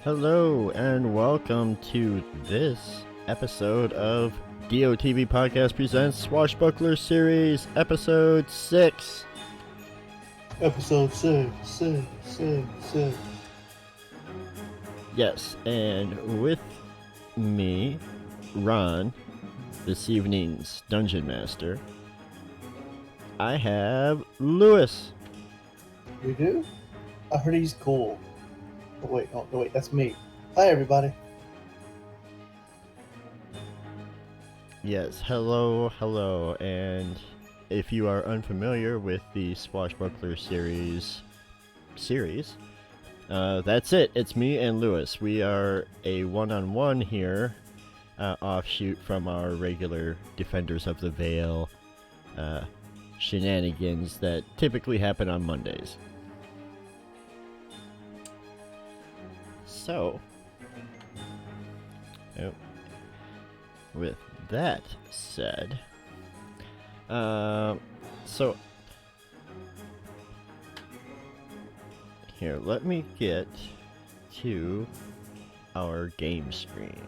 Hello and welcome to this episode of DOTVPodcast presents Swashbuckler Series Episode 6. Episode 6. Yes, and with me, Ron, this evening's Dungeon Master, I have Lewis. You do? I heard he's cool. Oh, wait, that's me. Hi, everybody. Yes, hello, and if you are unfamiliar with the Swashbuckler series, that's it. It's me and Lewis. We are a one-on-one here, offshoot from our regular Defenders of the Veil shenanigans that typically happen on Mondays. So, with that said, here, let me get to our game screen.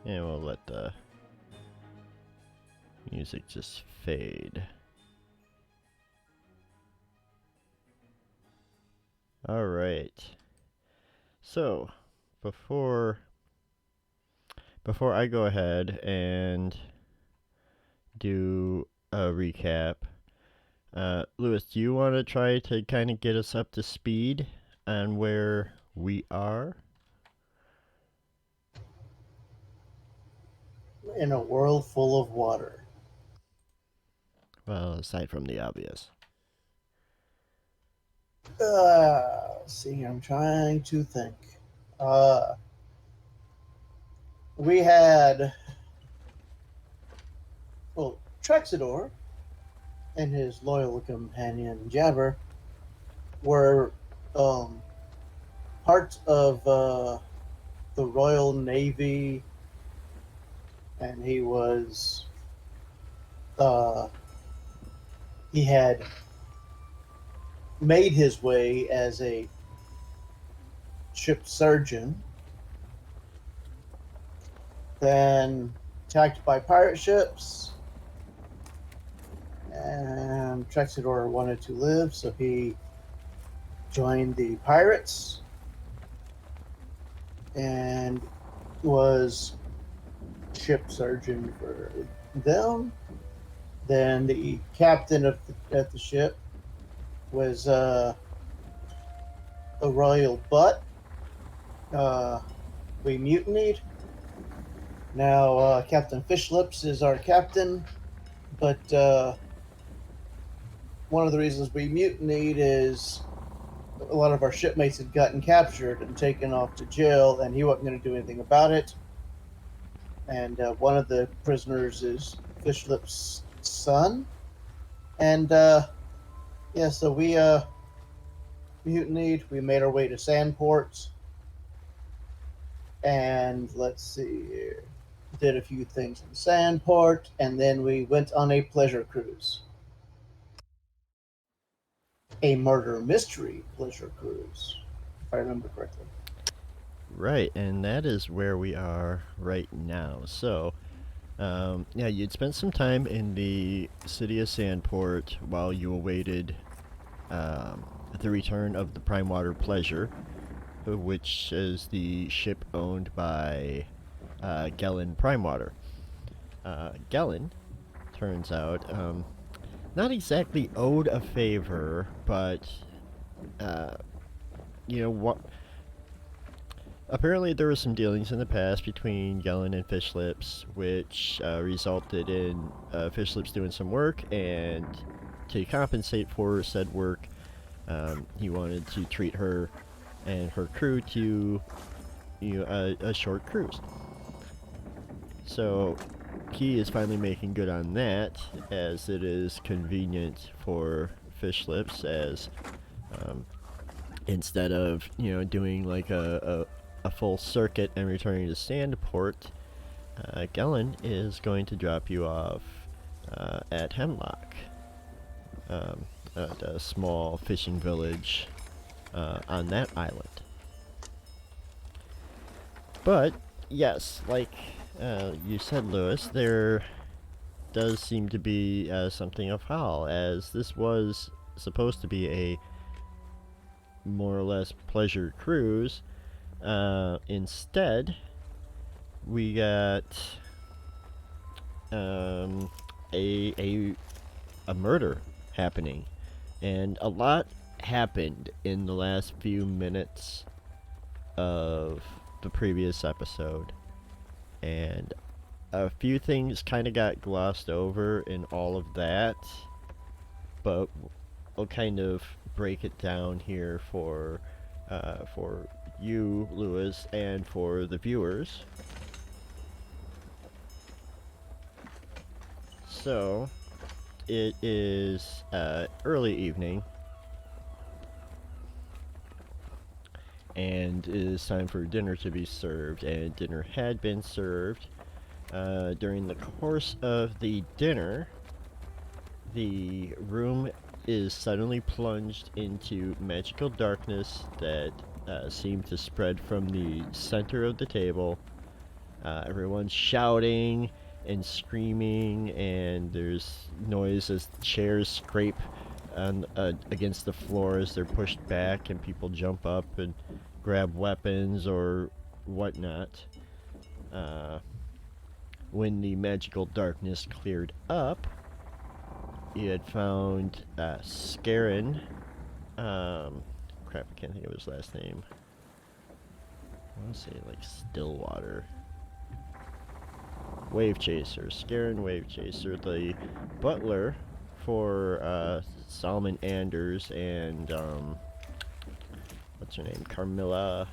And we'll let the music just fade. Alright. So, before I go ahead and do a recap, Lewis, do you want to try to kind of get us up to speed on where we are? In a world full of water. Well, aside from the obvious. See, I'm trying to think. We had, Trexador and his loyal companion Jabber were part of the Royal Navy, and he was he had made his way as a ship surgeon, then attacked by pirate ships, and Trexador wanted to live, so he joined the pirates and was ship surgeon for them. Then the captain of the ship was a royal butt. We mutinied. Now Captain Fishlips is our captain, but one of the reasons we mutinied is a lot of our shipmates had gotten captured and taken off to jail, and he wasn't going to do anything about it. And one of the prisoners is Fishlips' son. And so we mutinied. We made our way to Sandport, and let's see here, did a few things in Sandport, and then we went on a pleasure cruise, a murder mystery pleasure cruise, if I remember correctly. Right, and that is where we are right now. So, you'd spent some time in the city of Sandport while you awaited the return of the Prime Water Pleasure, which is the ship owned by Gellin Primewater. Gellin, turns out, not exactly owed a favor, but, apparently there were some dealings in the past between Gellin and Fishlips, which resulted in Fishlips doing some work, and to compensate for said work, he wanted to treat her and her crew to a short cruise. So he is finally making good on that, as it is convenient for Fishlips, as instead of doing like a full circuit and returning to Sandport, Gellin is going to drop you off at Hemlock, um, at a small fishing village on that island. But, yes, like you said, Lewis, there does seem to be something afoul, as this was supposed to be a more or less pleasure cruise. Instead, we got a murder happening, and a lot happened in the last few minutes of the previous episode, and a few things kind of got glossed over in all of that, but I'll kind of break it down here for you, Lewis, and for the viewers. So, it is early evening, and it is time for dinner to be served, and dinner had been served. During the course of the dinner, the room is suddenly plunged into magical darkness that seemed to spread from the center of the table. Everyone's shouting and screaming, and there's noise as chairs scrape on, against the floor as they're pushed back, and people jump up and grab weapons or whatnot. When the magical darkness cleared up, you had found Scarin. Crap, I can't think of his last name. I want to say like Stillwater. Wave Chaser, Scarin Wave Chaser, the butler for Solomon Anders and what's her name? Carmilla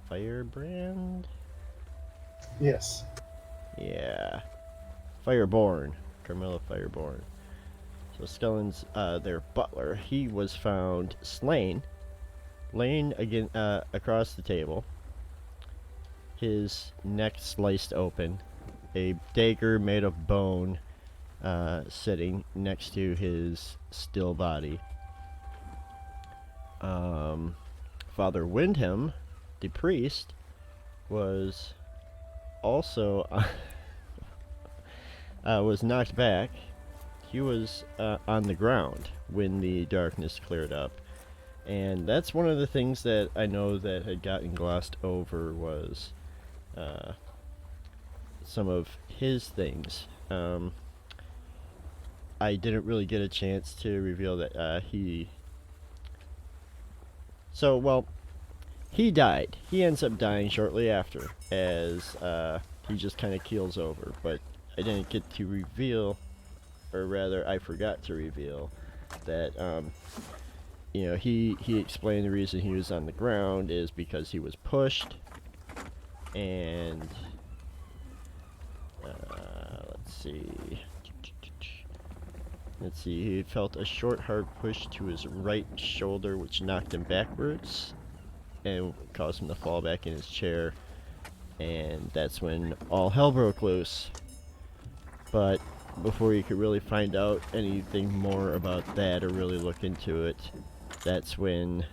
Firebrand? Yes. Yeah. Fireborn. Carmilla Fireborn. So Skellen's their butler. He was found slain. Laying again across the table. His neck sliced open. A dagger made of bone sitting next to his still body. Father Windham, the priest, was also was knocked back. He was on the ground when the darkness cleared up. And that's one of the things that I know that had gotten glossed over was some of his things. I didn't really get a chance to reveal that he... So, well, he died. He ends up dying shortly after, as he just kind of keels over. But I didn't get to reveal, or rather, I forgot to reveal, that, you know, he explained the reason he was on the ground is because he was pushed, and, let's see, he felt a short, hard push to his right shoulder, which knocked him backwards, and caused him to fall back in his chair, and that's when all hell broke loose. But before you could really find out anything more about that or really look into it, that's when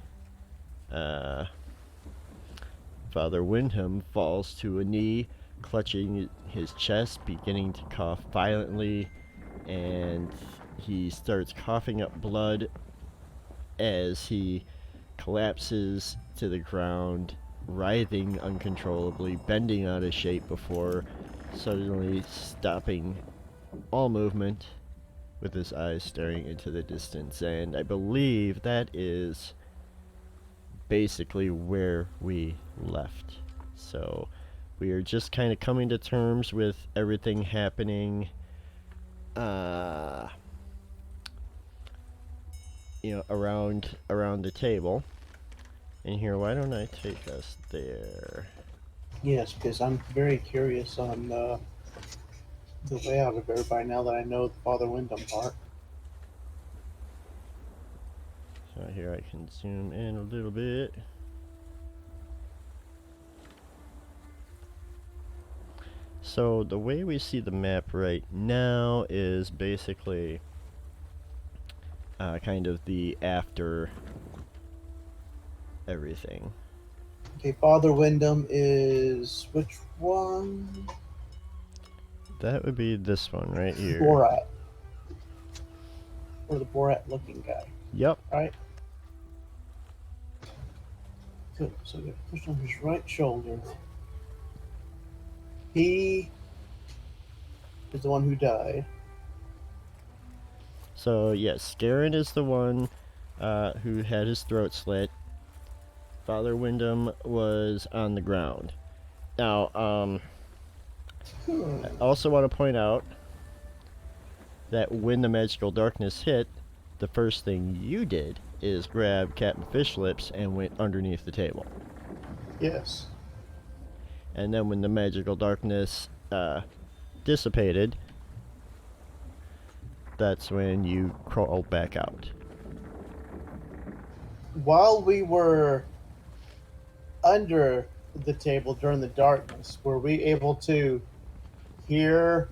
Father Windham falls to a knee, clutching his chest, beginning to cough violently, and he starts coughing up blood as he collapses to the ground, writhing uncontrollably, bending out of shape before suddenly stopping all movement with his eyes staring into the distance. And I believe that is basically where we left. So we are just kind of coming to terms with everything happening you know, around the table. And here, why don't I take us there? Yes, because I'm very curious on the layout of everybody now that I know the Father Wyndham part. So here I can zoom in a little bit. So the way we see the map right now is basically kind of the after everything. Okay, Father Wyndham is which one? That would be this one right here. Borat. Or the Borat looking guy. Yep. Right? Good. So we got pushed on his right shoulder. He is the one who died. So yes, Garen is the one who had his throat slit. Father Wyndham was on the ground. Now, I also want to point out that when the magical darkness hit, the first thing you did is grab Captain Fish Lips and went underneath the table. Yes. And then when the magical darkness dissipated, that's when you crawled back out. While we were under the table during the darkness, were we able to hear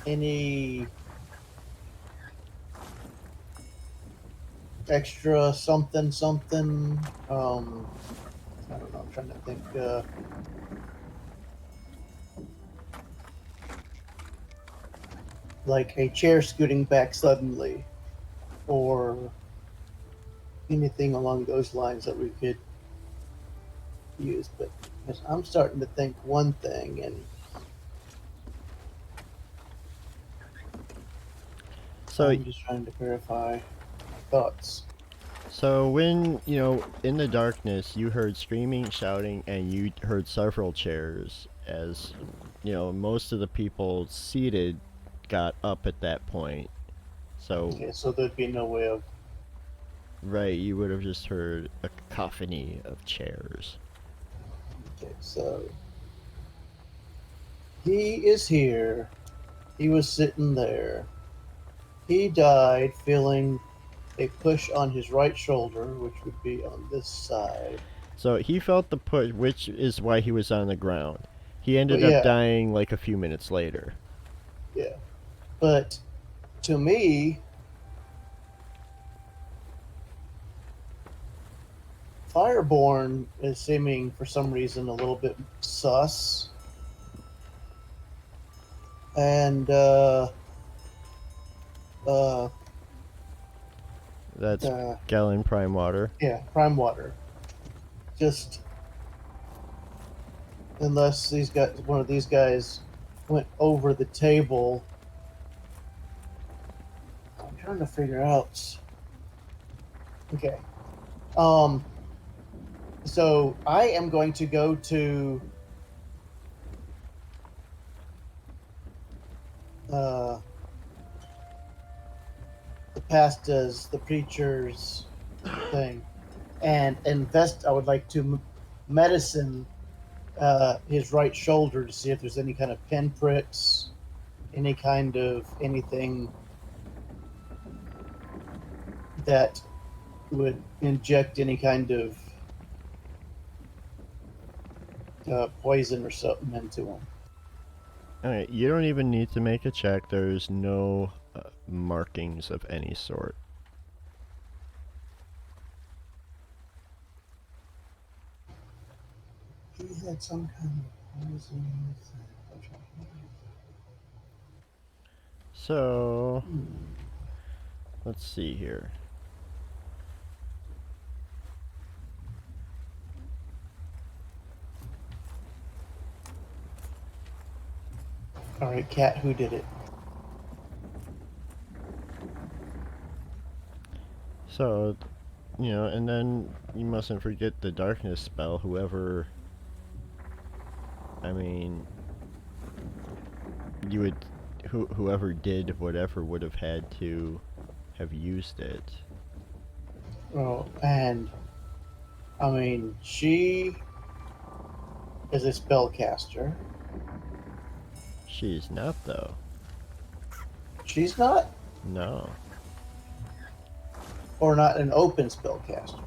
any extra something? I don't know. I'm trying to think. Like a chair scooting back suddenly, or anything along those lines that we could use. But I'm starting to think one thing, and So, I'm just trying to verify my thoughts. so when, in the darkness, you heard screaming, shouting, and you heard several chairs as, most of the people seated got up at that point. So, Okay, so there'd be no way of. right, you would have just heard a cacophony of chairs. Okay, so he is here. He was sitting there. He died feeling a push on his right shoulder, which would be on this side. So he felt the push, which is why he was on the ground. He But ended up yeah, dying like a few minutes later. yeah. But to me, Fireborn is seeming for some reason a little bit sus. And uh, That's uh, Gallon Prime Water. yeah, Prime Water. Just unless one of these guys went over the table. I'm trying to figure out. Okay. Um. So I am going to go to uh, the pastas, the preachers thing, and invest. I would like to medicine his right shoulder to see if there's any kind of pinpricks, any kind of anything that would inject any kind of poison or something into him. Alright, you don't even need to make a check. There's no markings of any sort. He had some kind of poison. So, let's see here. All right, Cat, who did it? So, and then you mustn't forget the darkness spell. Whoever, I mean, you would, whoever did whatever would have had to have used it. Oh, and I mean, she is a spellcaster. She's not, though. She's not, No. or not an open spellcaster.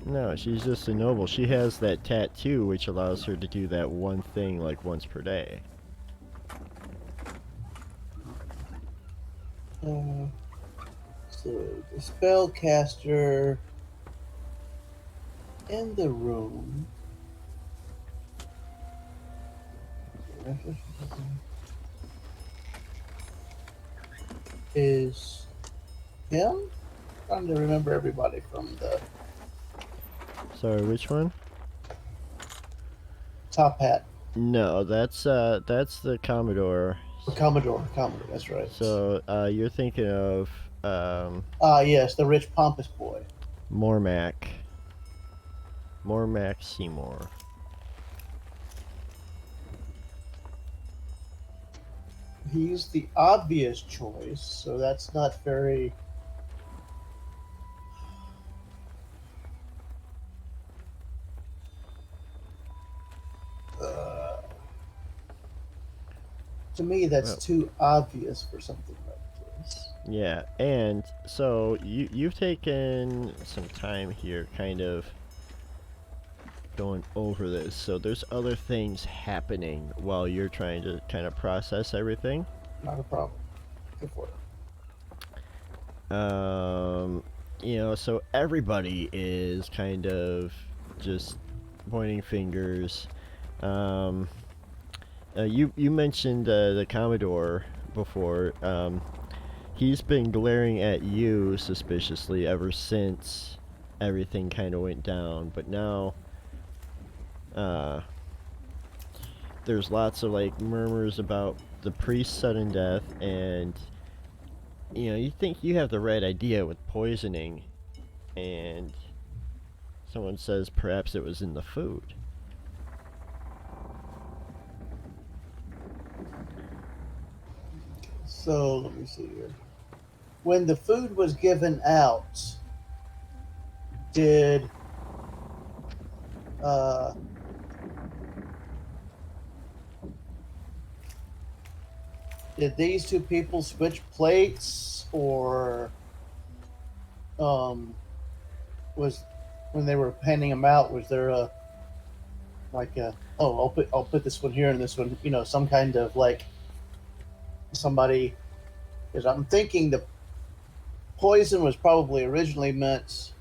No, she's just a noble. She has that tattoo which allows her to do that one thing like once per day. Uh, so the spellcaster in the room is him. Trying to remember everybody from the Sorry, which one? top hat. No, that's the Commodore. Commodore. Commodore. That's right. So you're thinking of Yes, the rich pompous boy. Mormac. Mormac Seymour. He's the obvious choice, so that's not very. Uh, to me, that's Well, too obvious for something like this. yeah, and so you've taken some time here, kind of going over this. So there's other things happening while you're trying to kind of process everything. Not a problem. Go for it. So everybody is kind of just pointing fingers. You mentioned the Commodore before. He's been glaring at you suspiciously ever since everything kind of went down. But now, there's lots of like murmurs about the priest's sudden death, and you think you have the right idea with poisoning, and someone says perhaps it was in the food. So let me see here. When the food was given out, did uh, did these two people switch plates, or was when they were handing them out? Was there a like a I'll put this one here and this one, some kind of like somebody? Because I'm thinking the poison was probably originally meant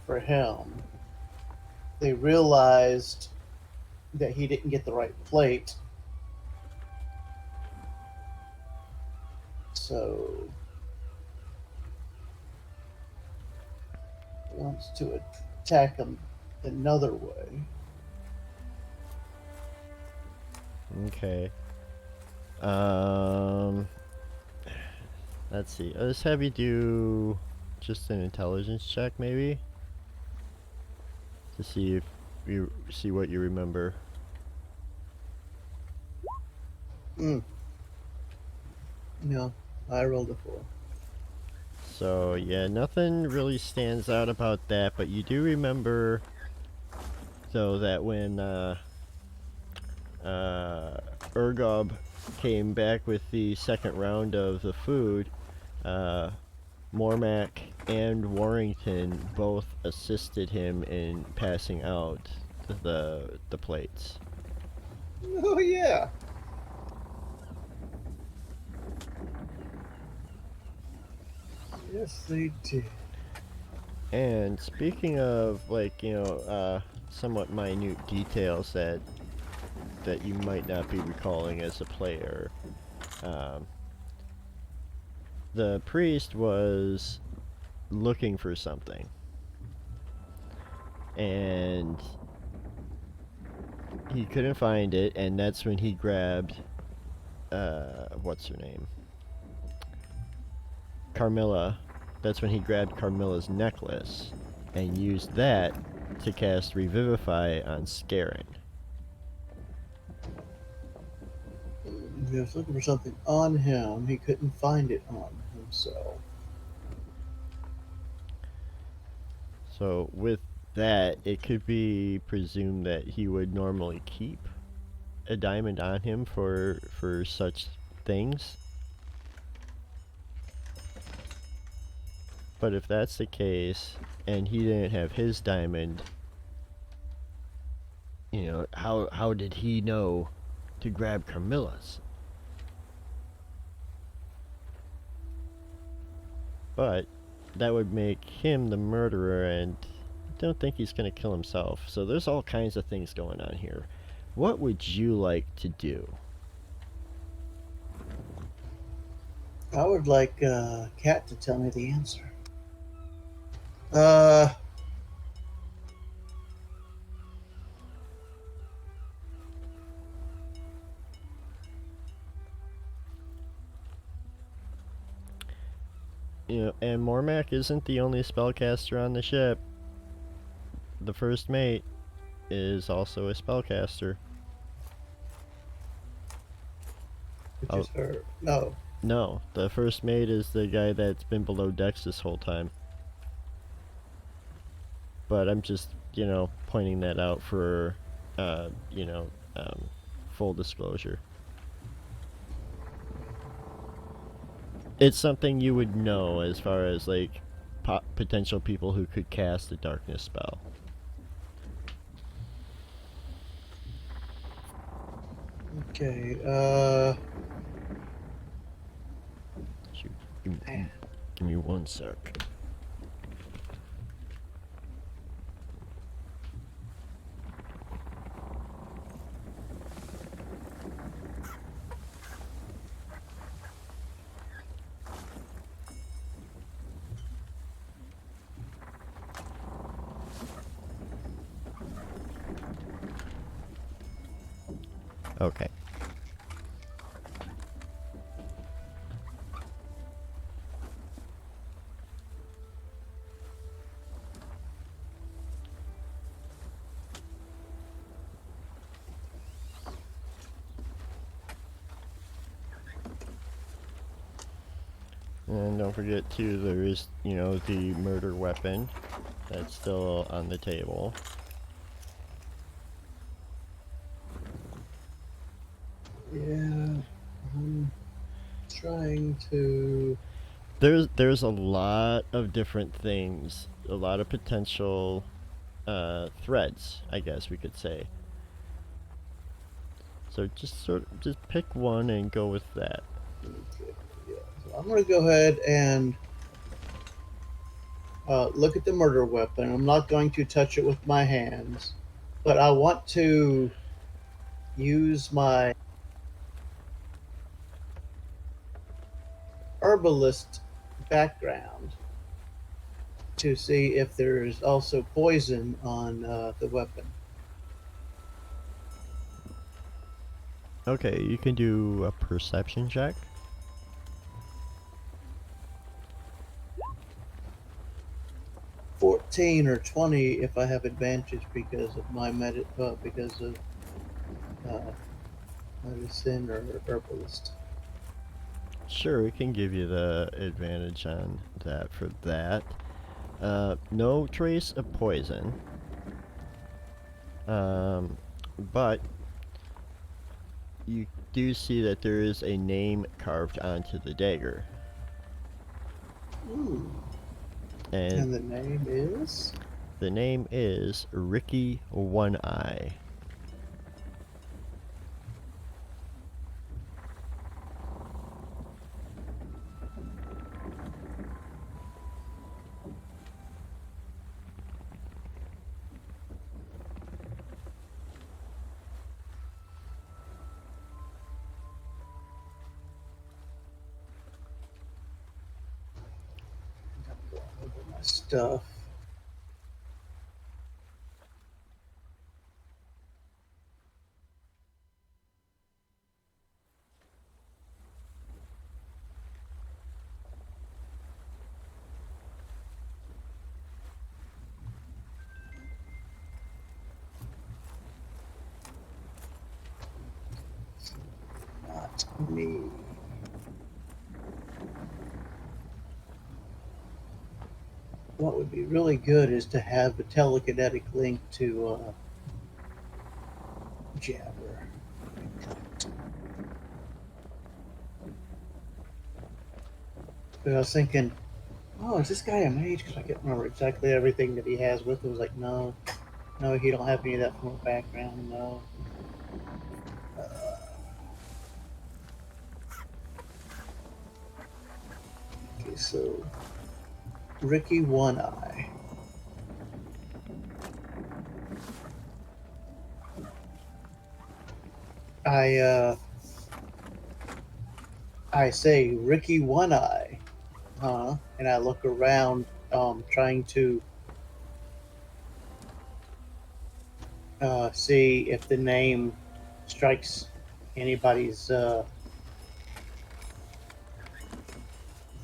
for him. They realized that he didn't get the right plate, so he wants to attack him another way. Okay. Let's see. Let's have you do just an intelligence check, maybe, to see if you see what you remember. No, I rolled a 4. So yeah, nothing really stands out about that, but you do remember though that when Urgob came back with the second round of the food, Mormac and Warrington both assisted him in passing out the plates. Oh yeah. Yes, they did. And speaking of like somewhat minute details that you might not be recalling as a player, the priest was looking for something, and he couldn't find it, and that's when he grabbed what's her name? Carmilla. That's when he grabbed Carmilla's necklace and used that to cast Revivify on Scarin. He was looking for something on him. He couldn't find it on himself. So with that, it could be presumed that he would normally keep a diamond on him for such things. But if that's the case, and he didn't have his diamond, how did he know to grab Carmilla's? But that would make him the murderer, and I don't think he's going to kill himself. So there's all kinds of things going on here. What would you like to do? I would like Kat to tell me the answer. Uh, And Mormac isn't the only spellcaster on the ship. The first mate is also a spellcaster. which is her. No. No, the first mate is the guy that's been below decks this whole time. But I'm just, pointing that out for, full disclosure. It's something you would know as far as, like, potential people who could cast a darkness spell. Okay. Shoot. Give me 1 sec. Okay. And don't forget too, there is, the murder weapon that's still on the table. Yeah. I'm trying to. There's a lot of different things, a lot of potential threads, I guess we could say. So just pick one and go with that. Okay, yeah. So I'm going to go ahead and look at the murder weapon. I'm not going to touch it with my hands, but I want to use my herbalist background to see if there's also poison on the weapon. Okay, you can do a perception check. 14 or 20 if I have advantage because of my because of uh, medicine or herbalist. Sure, we can give you the advantage on that for that. No trace of poison. But you do see that there is a name carved onto the dagger. Ooh. And And the name is? the name is Ricky One Eye. Over my stuff. Not me. What would be really good is to have a telekinetic link to Jabber. But I was thinking oh, is this guy a mage? Because I can't remember exactly everything that he has with him. It was like, no, no, he don't have any of that from a background. No. Uh, okay, so Ricky One Eye. I I say Ricky One Eye, huh? And I look around, trying to see if the name strikes anybody's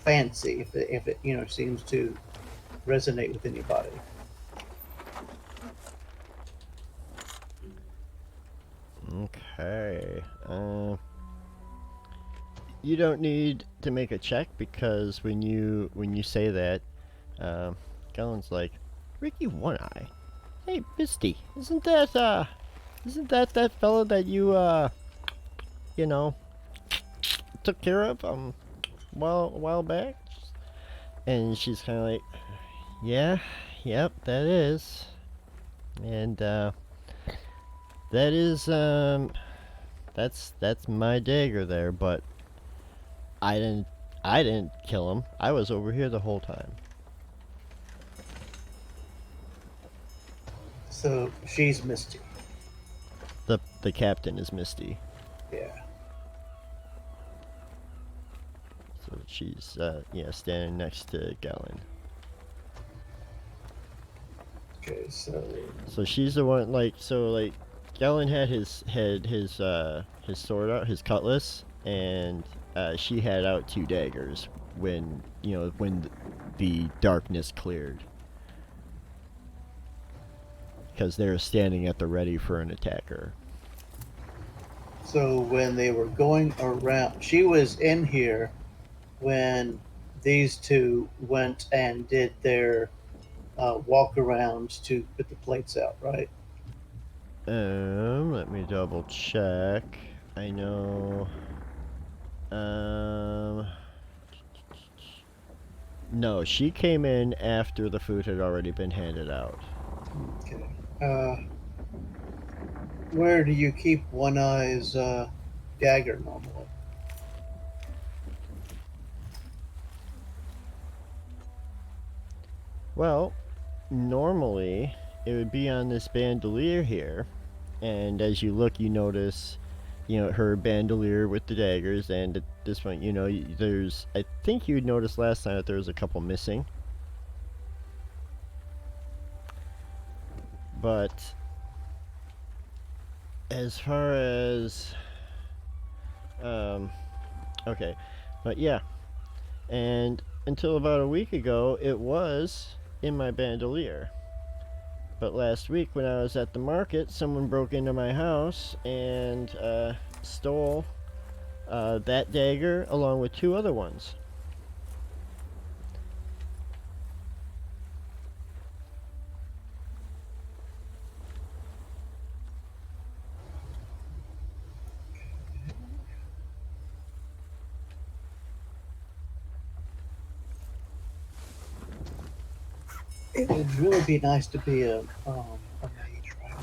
fancy, if it seems to resonate with anybody. Okay. You don't need to make a check because when you say that, um, Gellen's like, Ricky One Eye. Hey, Misty, isn't that that fella that you know, took care of a while back? And she's kind of like, yeah, yep, that is, and that is that's my dagger there, but I didn't I didn't kill him. I was over here the whole time. So she's Misty. The captain is Misty, Yeah. so she's yeah, standing next to Galen. Okay. So So she's the one like Galen had his sword out, his cutlass, and she had out two daggers when the darkness cleared because they were standing at the ready for an attacker. so when they were going around, she was in here when these two went and did their walk arounds to put the plates out, right? Let me double check. I know. Um, no, she came in after the food had already been handed out. Okay. Where do you keep One Eye's dagger normally? Well, normally it would be on this bandolier here, and as you look, you notice, her bandolier with the daggers, and at this point, there's. I think you noticed last time that there was a couple missing, but as far as okay, but yeah, and until about a week ago, it was in my bandolier. But last week, when I was at the market, someone broke into my house and stole that dagger along with two other ones. It would really be nice to be a mage, right?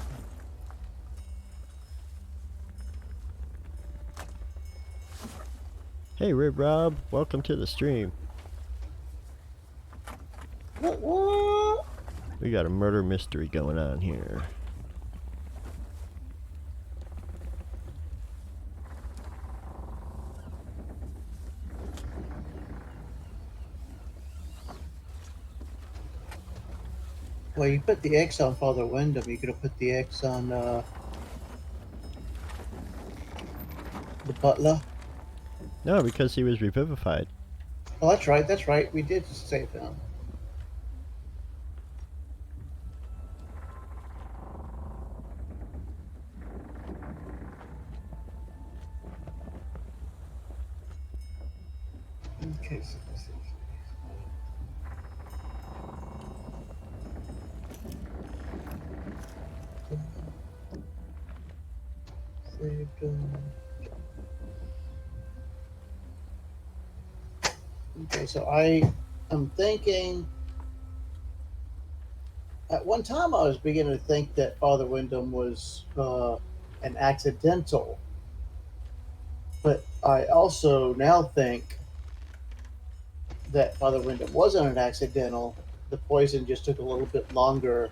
Hey, Rib Rob, welcome to the stream. What? We got a murder mystery going on here. Well, you put the X on Father Wyndham. You could have put the X on the butler. No, because he was revivified. Oh, that's right. That's right. We did save him. Okay. So this is saved him. Okay, so I'm thinking. At one time, I was beginning to think that Father Wyndham was an accidental, but I also now think that Father Wyndham wasn't an accidental. The poison just took a little bit longer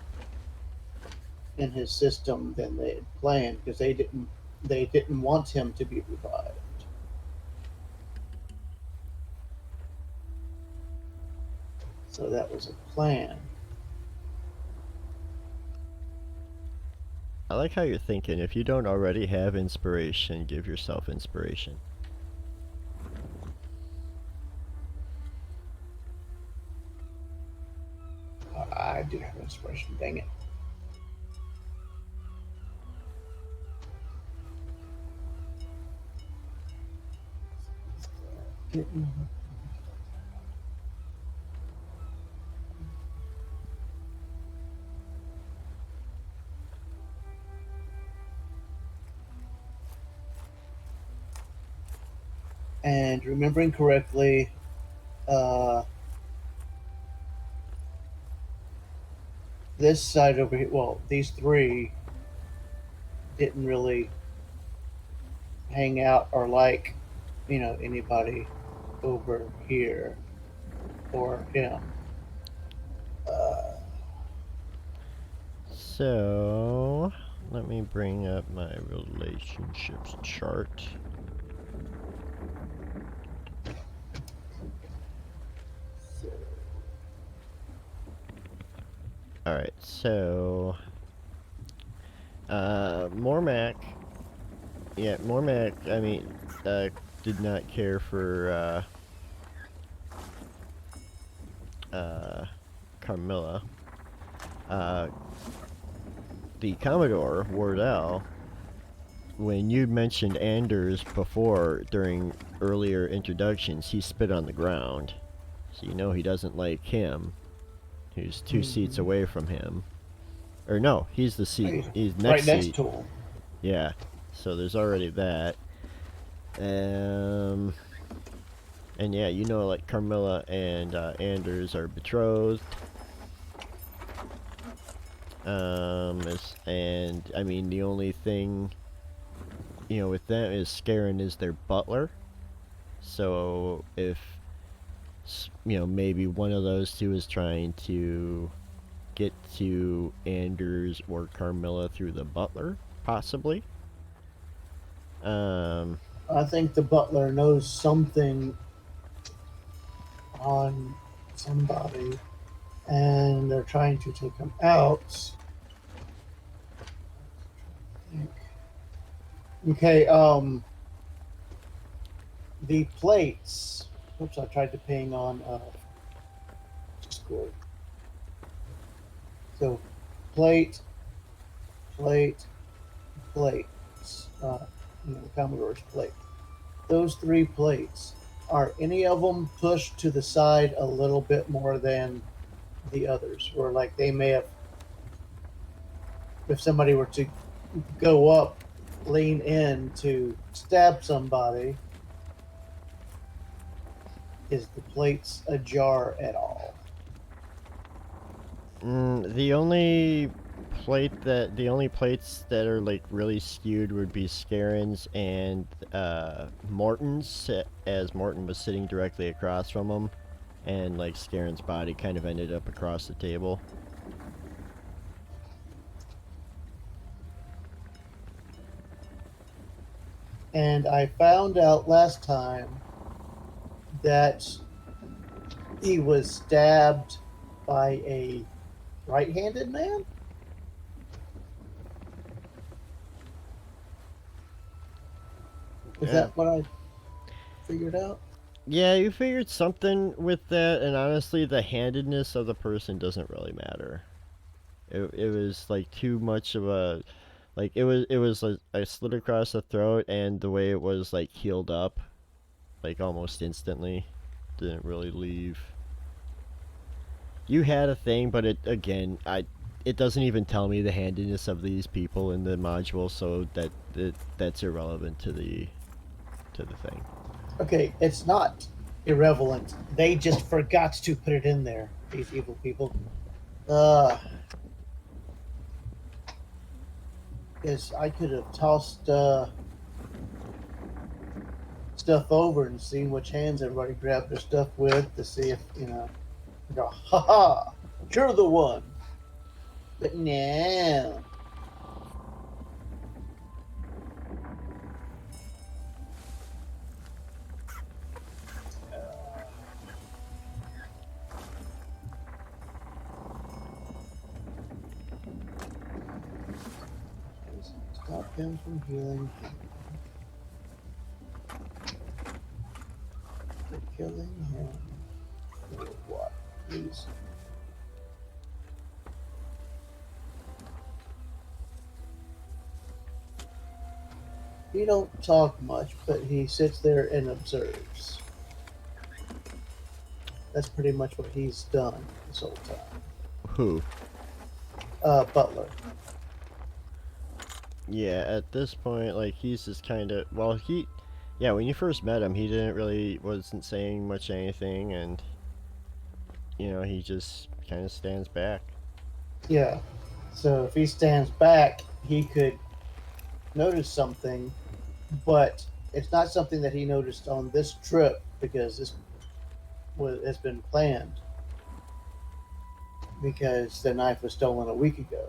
in his system than they had planned because they didn't want him to be revived. So that was a plan. I like how you're thinking. If you don't already have inspiration, give yourself inspiration. I do have inspiration. Dang it. And remembering correctly, uh, this side over here, well, these three didn't really hang out or like, anybody over here or, uh, So, let me bring up my relationships chart. Alright, so Mormac, I mean, did not care for Carmilla. The Commodore, Wardell, when you mentioned Anders before during earlier introductions, he spit on the ground. So you know he doesn't like him. He's 2 seats away from him. Or no, he's the seat. He's next right next seat. to him. Yeah. So there's already that. And yeah, you know, like Carmilla and Anders are betrothed. And I mean, the only thing, with them is Scarron is their butler. So if, maybe one of those two is trying to get to Anders or Carmilla through the butler, possibly. I think the butler knows something on somebody and they're trying to take him out. Okay, the plates. Oops, I tried to ping on Discord. So, plate, plate, plates. The Commodore's plate. Those 3 plates. Are any of them pushed to the side a little bit more than the others? Or like they may have, if somebody were to go up, lean in to stab somebody, is the plates ajar at all? The only plates that are like really skewed would be Scarron's and Morton's, as Morton was sitting directly across from him, and like Scarron's body kind of ended up across the table. And I found out last time that he was stabbed by a right-handed man. Is that what I figured out? Yeah, you figured something with that, and honestly, the handedness of the person doesn't really matter. It was like too much of a, like it was like a slit across the throat, and the way it was like healed up, like almost instantly, didn't really leave. You had a thing, but it doesn't even tell me the handedness of these people in the module, so that's irrelevant to the thing. Okay, it's not irrelevant. They just forgot to put it in there. These evil people. Uh, Because I could have tossed stuff over and seen which hands everybody grabbed their stuff with to see if, go, ha ha, you're the one. But no. Stop him from healing. They're killing him. For what reason? He don't talk much, but he sits there and observes. That's pretty much what he's done this whole time. Who? Butler. Yeah, at this point, like, he's just kind of, well, yeah, when you first met him, he wasn't saying much anything, and, he just kind of stands back. Yeah. So if he stands back, he could notice something, but it's not something that he noticed on this trip because has been planned because the knife was stolen a week ago.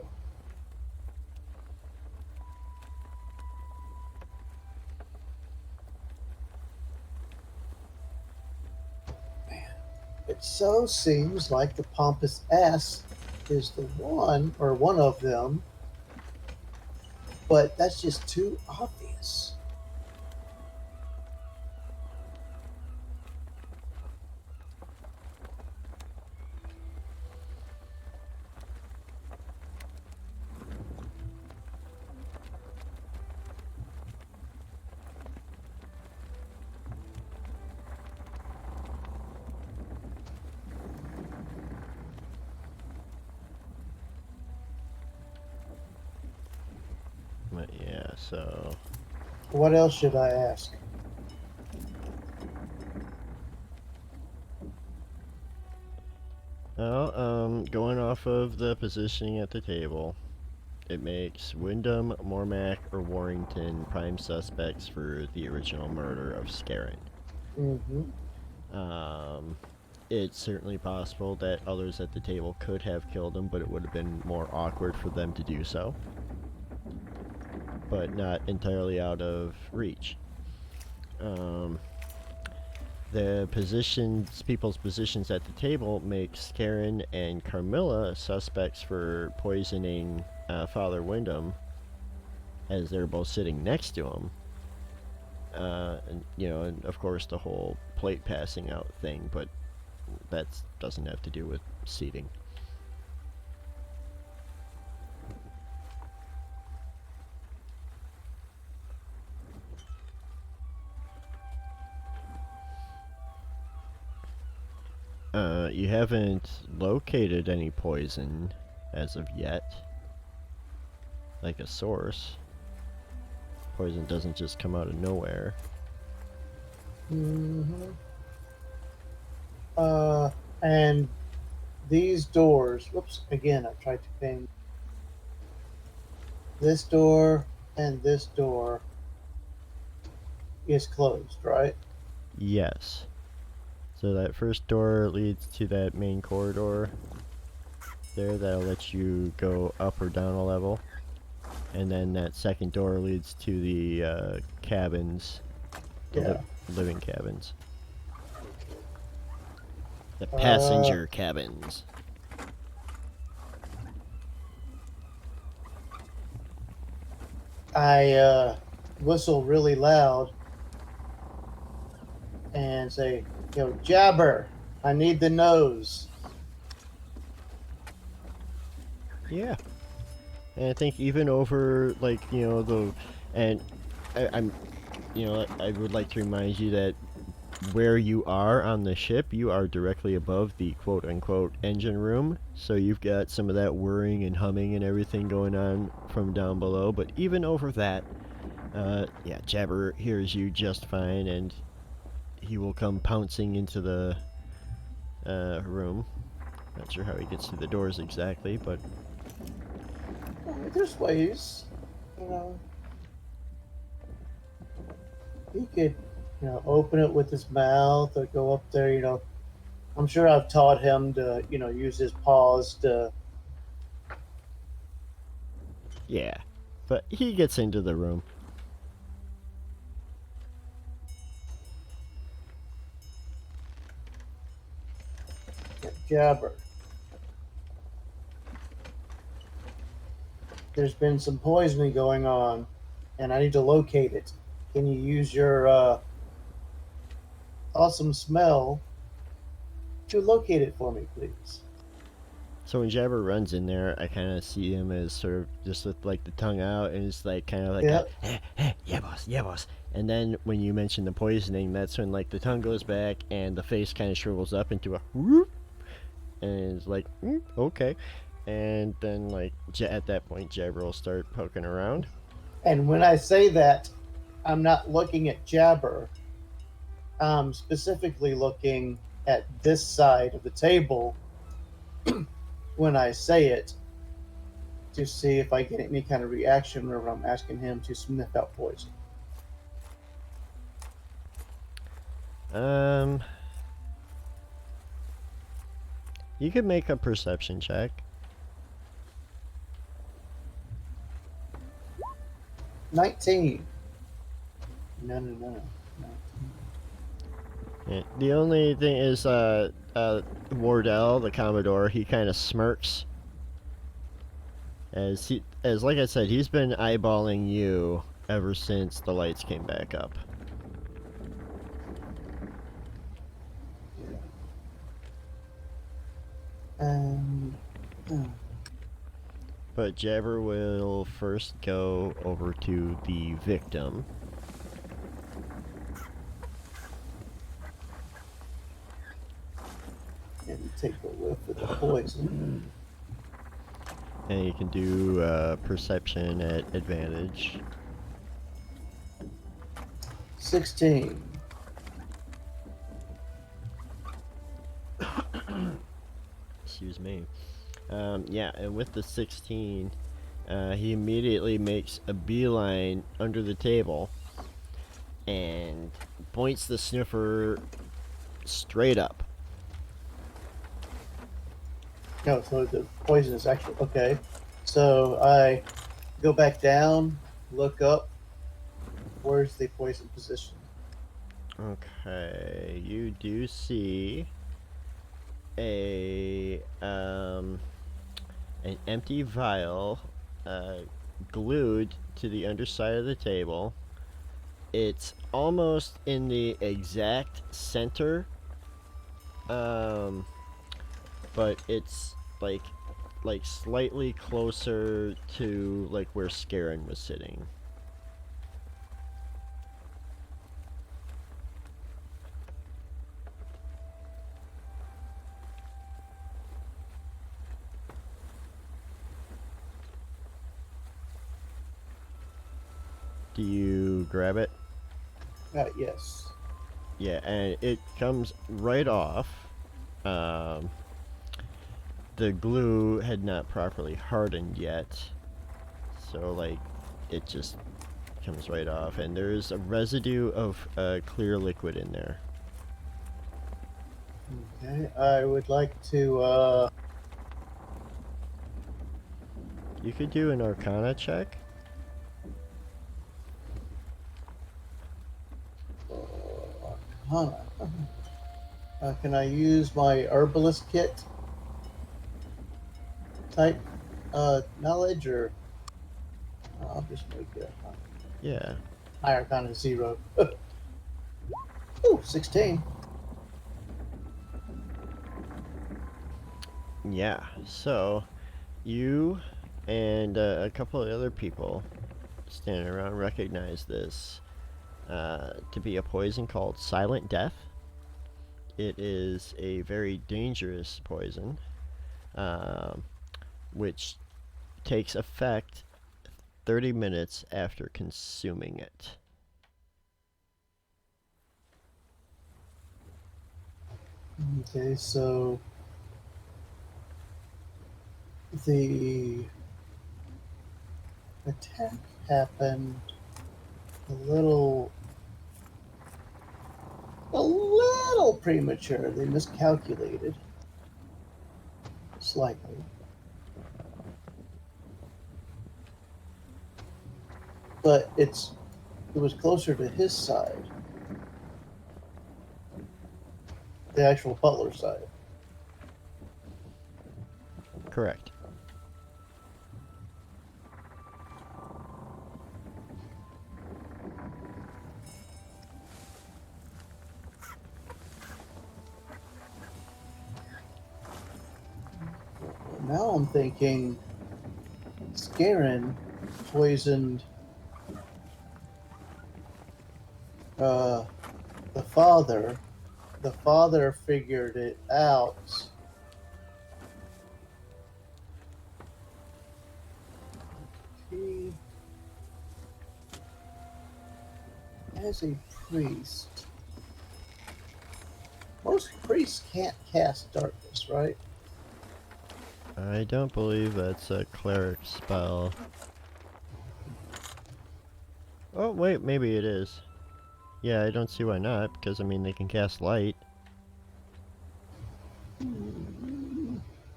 It so seems like the pompous ass is the one or one of them, but that's just too obvious. But yeah, so What else should I ask? well, going off of the positioning at the table, it makes Wyndham, Mormack, or Warrington prime suspects for the original murder of Scarron. Mm-hmm. Um, it's certainly possible that others at the table could have killed him, but it would have been more awkward for them to do so. But not entirely out of reach. People's positions at the table make Karen and Carmilla suspects for poisoning Father Wyndham, as they're both sitting next to him. And of course the whole plate passing out thing, but that doesn't have to do with seating. You haven't located any poison as of yet, like a source. Poison doesn't just come out of nowhere. Mm-hmm. And these doors. Whoops! Again, I tried to ping. This door and this door is closed, right? Yes. So that first door leads to that main corridor there that'll let you go up or down a level. And then that second door leads to the cabins, the living cabins. The passenger cabins. I whistle really loud and say, Jabber, I need the nose. Yeah. And I think even over, and I'm, I would like to remind you that where you are on the ship, you are directly above the quote-unquote engine room, so you've got some of that whirring and humming and everything going on from down below, but even over that, Jabber hears you just fine, and he will come pouncing into the room. Not sure how he gets through the doors exactly, but There's ways, you know. He could, open it with his mouth or go up there. I'm sure I've taught him to, use his paws to. yeah. But he gets into the room. Jabber. There's been some poisoning going on, and I need to locate it. Can you use your awesome smell to locate it for me, please? So when Jabber runs in there, I kind of see him as sort of just with like the tongue out, and it's like kind of like Yep. yeah boss, yeah boss. And then when you mention the poisoning, that's when like the tongue goes back and the face kind of shrivels up into a whoop, and it's like okay. And then like at that point, Jabber will start poking around. And when I say that, I'm not looking at Jabber. I'm specifically looking at this side of the table when I say it to see if I get any kind of reaction whenever I'm asking him to sniff out poison. Um, you could make a perception check. 19. No. Yeah. The only thing is, Wardell, the Commodore, he kind of smirks as like I said, he's been eyeballing you ever since the lights came back up. Um, uh, But Jabber will first go over to the victim. and take a whiff of the poison. And you can do perception at advantage. 16. Excuse me. Yeah, and with the 16, he immediately makes a beeline under the table and points the sniffer straight up. No, so the poison is actually okay. So I go back down, look up. Where's the poison position? Okay, you do see an empty vial glued to the underside of the table. It's almost in the exact center, but it's like slightly closer to like where Scarin was sitting. Do you grab it? Yes. Yeah, and it comes right off. The glue had not properly hardened yet, so like it just comes right off, and there's a residue of clear liquid in there. Okay. I would like to. You could do an Arcana check. Huh. Can I use my herbalist kit type knowledge, or I'll just make it Yeah. my Arcana 0. Ooh, 16. Yeah. So you and a couple of other people standing around recognize this to be a poison called Silent Death. It is a very dangerous poison, which takes effect 30 minutes after consuming it. Okay, so the attack happened a little premature. They miscalculated slightly. But it was closer to his side, the actual butler side. Correct. Now I'm thinking Scarin poisoned uh, the father. The father figured it out. He, as a priest, most priests can't cast darkness, right? I don't believe that's a cleric spell. Oh, wait, maybe it is. Yeah, I don't see why not, because, I mean, they can cast light.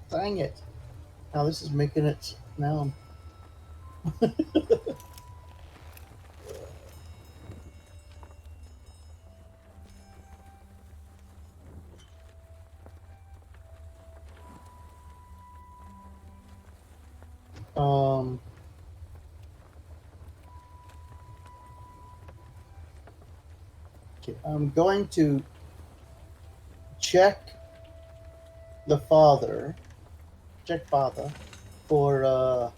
Dang it. Now this is making it now. Um, okay, I'm going to check the father, check father for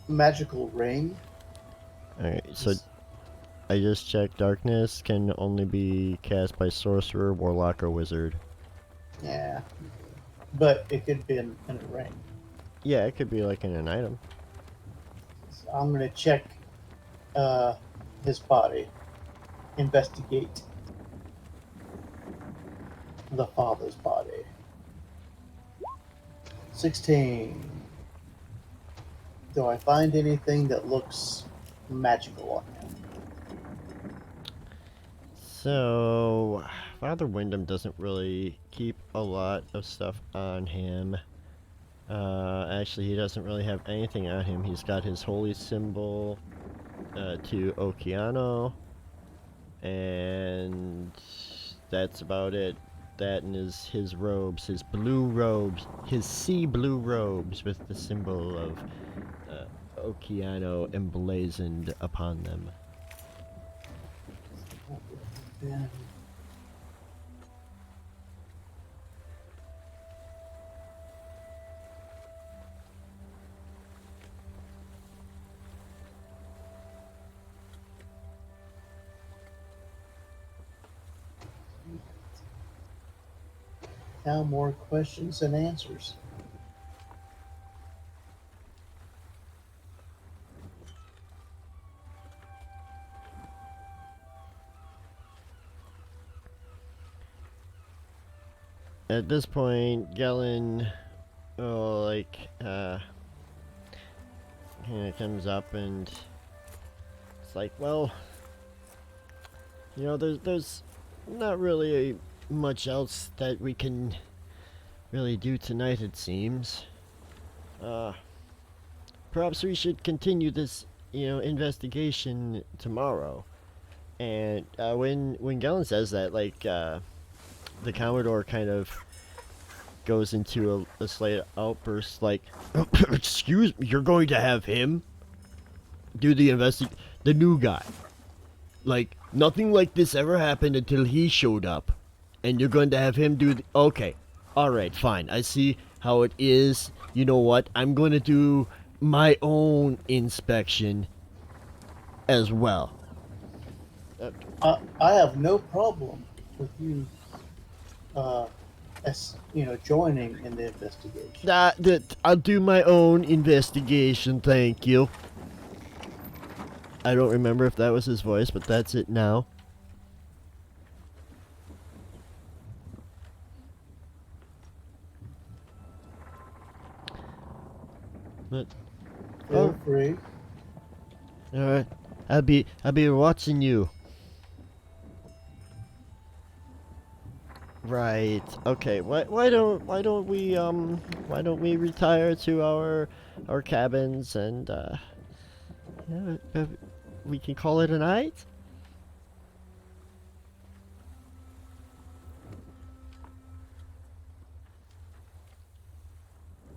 magical ring. Alright, so I just checked. Darkness can only be cast by sorcerer, warlock, or wizard. Yeah, but it could be in a ring. Yeah, it could be like in an item. So I'm going to check uh, his body, investigate the father's body. 16. Do I find anything that looks magical on him? So, Father Wyndham doesn't really keep a lot of stuff on him. Actually, he doesn't really have anything on him. He's got his holy symbol to Okeano, and that's about it. That and his robes, his blue robes, his sea blue robes with the symbol of Okeano emblazoned upon them. Yeah. Now more questions and answers. At this point, Gellin, kind of comes up and it's like, well, there's not really much else that we can really do tonight, it seems. Uh, Perhaps we should continue this, investigation tomorrow. And when Gellin says that, the Commodore kind of goes into a slight outburst, like, "Excuse me, you're going to have him do the new guy. Like, nothing like this ever happened until he showed up, and you're going to have him do okay, alright, fine, I see how it is. You know what, I'm going to do my own inspection as well." I have no problem with you, joining in the investigation. That I'll do my own investigation, thank you. I don't remember if that was his voice, but that's it now. But Feel oh, free. all right. I'll be watching you. Right. Okay. Why don't we retire to our cabins and yeah, we can call it a night?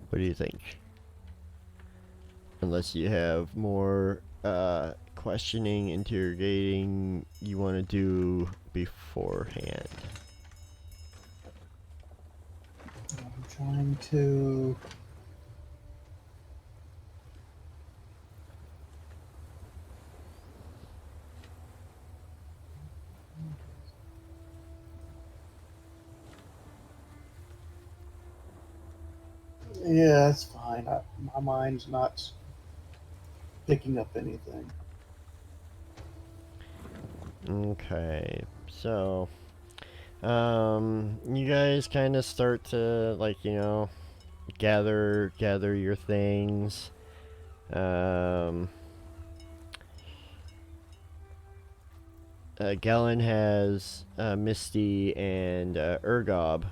What do you think? Unless you have more questioning, interrogating you want to do beforehand. I'm trying to. Yeah, that's fine. My mind's not picking up anything. Okay. So, you guys kind of start to gather your things. Um, Galen has Misty and Urgob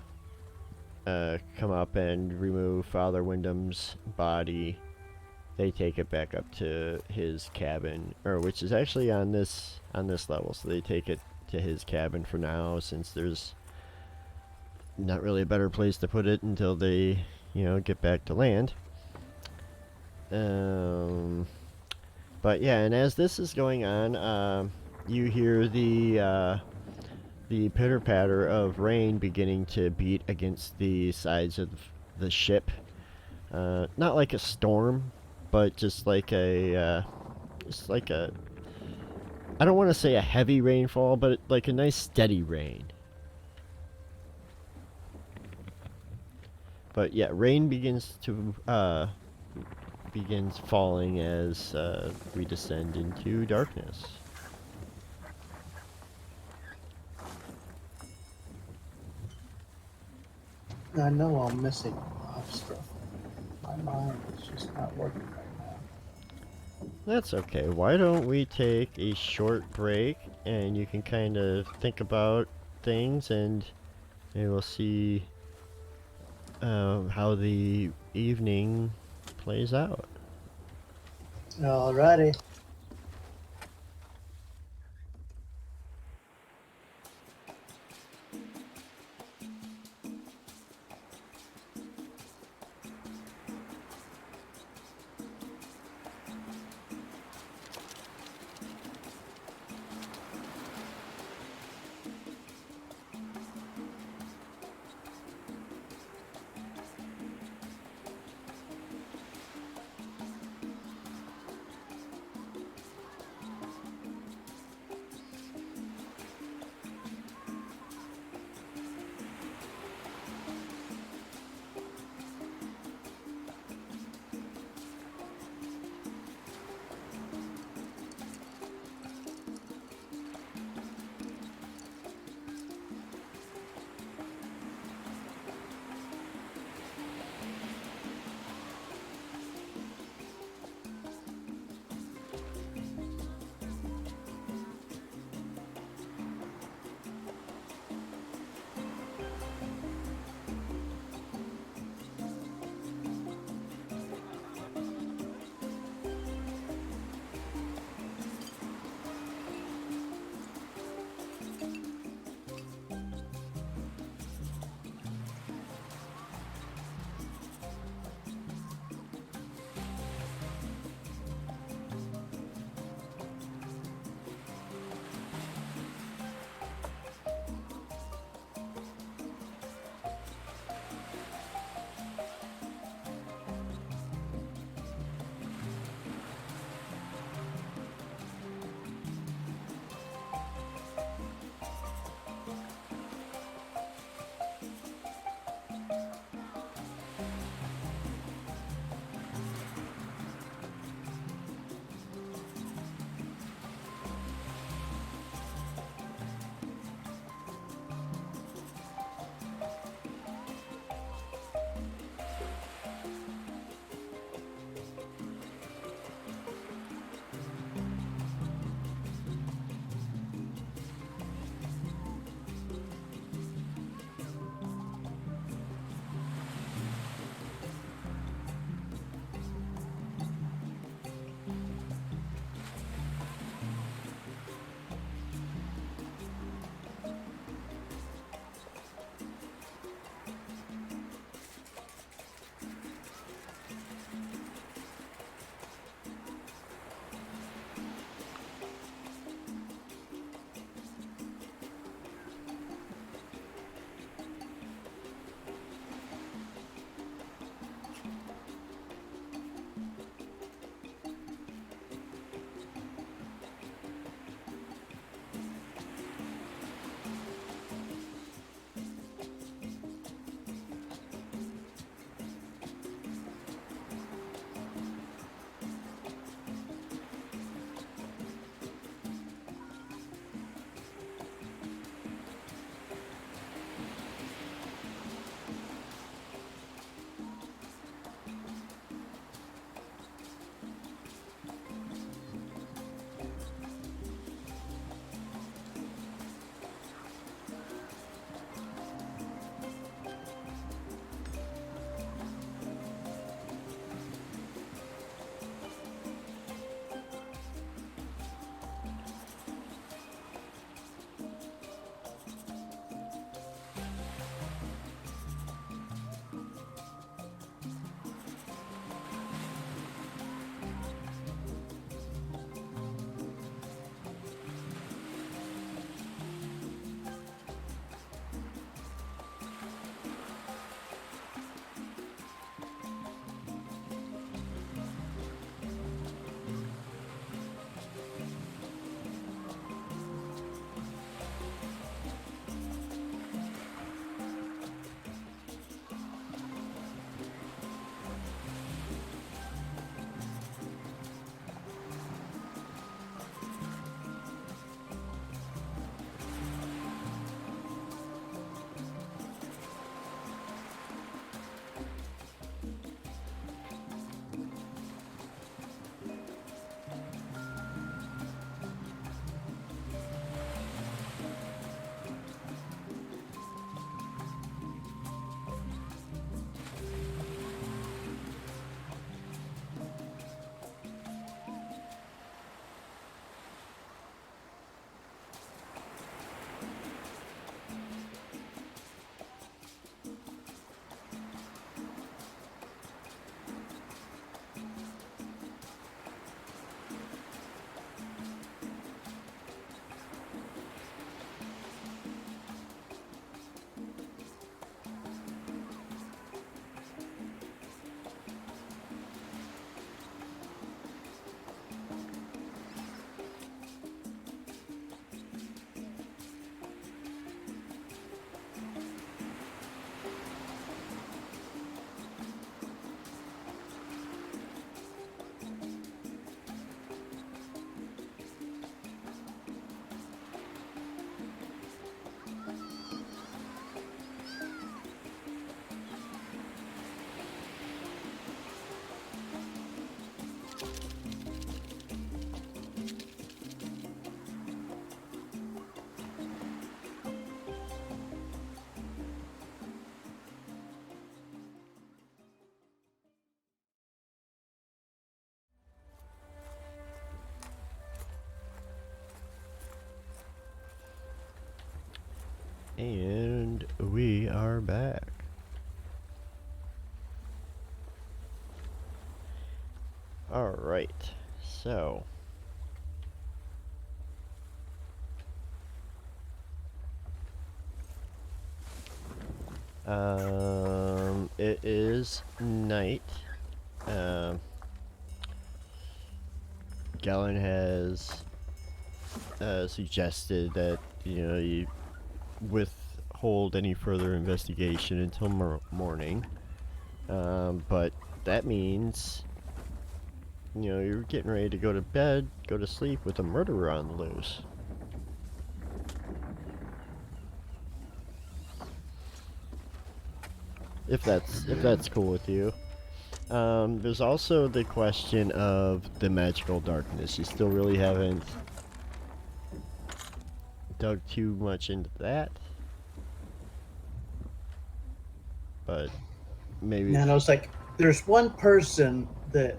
come up and remove Father Wyndham's body. They take it back up to his cabin, or which is actually on this level. So they take it to his cabin for now, since there's not really a better place to put it until they, get back to land. Um, but yeah, and as this is going on, you hear the pitter patter of rain beginning to beat against the sides of the ship. Not like a storm, but just like a I don't want to say a heavy rainfall, but like a nice steady rain. But yeah, rain begins falling as we descend into darkness. I know I'm missing a lot of stuff. My mind is just not working right now. That's okay. Why don't we take a short break and you can kind of think about things, and we'll see how the evening plays out. Alrighty. And we are back. Alright, so. It is night. Um, Galen has suggested that, you withhold any further investigation until morning. But that means, you're getting ready to go to bed, go to sleep with a murderer on the loose. If that's cool with you. There's also the question of the magical darkness. You still really haven't dug too much into that, but maybe. And I was like, there's one person that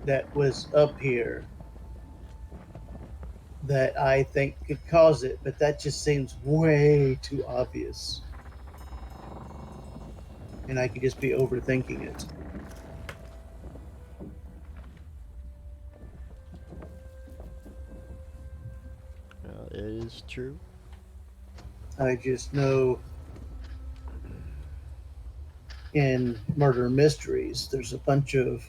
that was up here that I think could cause it, but that just seems way too obvious. And I could just be overthinking it. It is true. I just know in murder mysteries, there's a bunch of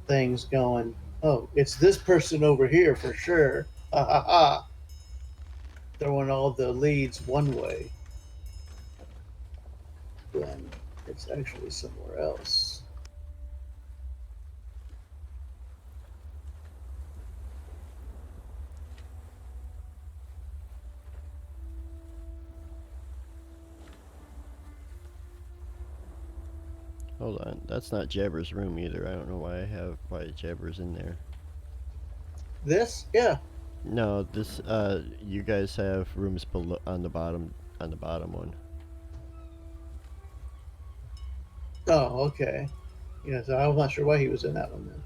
things going, oh, it's this person over here for sure. Ha ha ha. Throwing all the leads one way when it's actually somewhere else. Hold on, that's not Jabber's room either. I don't know why Jabber's in there. This? Yeah. No, this you guys have rooms below on the bottom one. Oh, okay. Yeah, so I'm not sure why he was in that one then.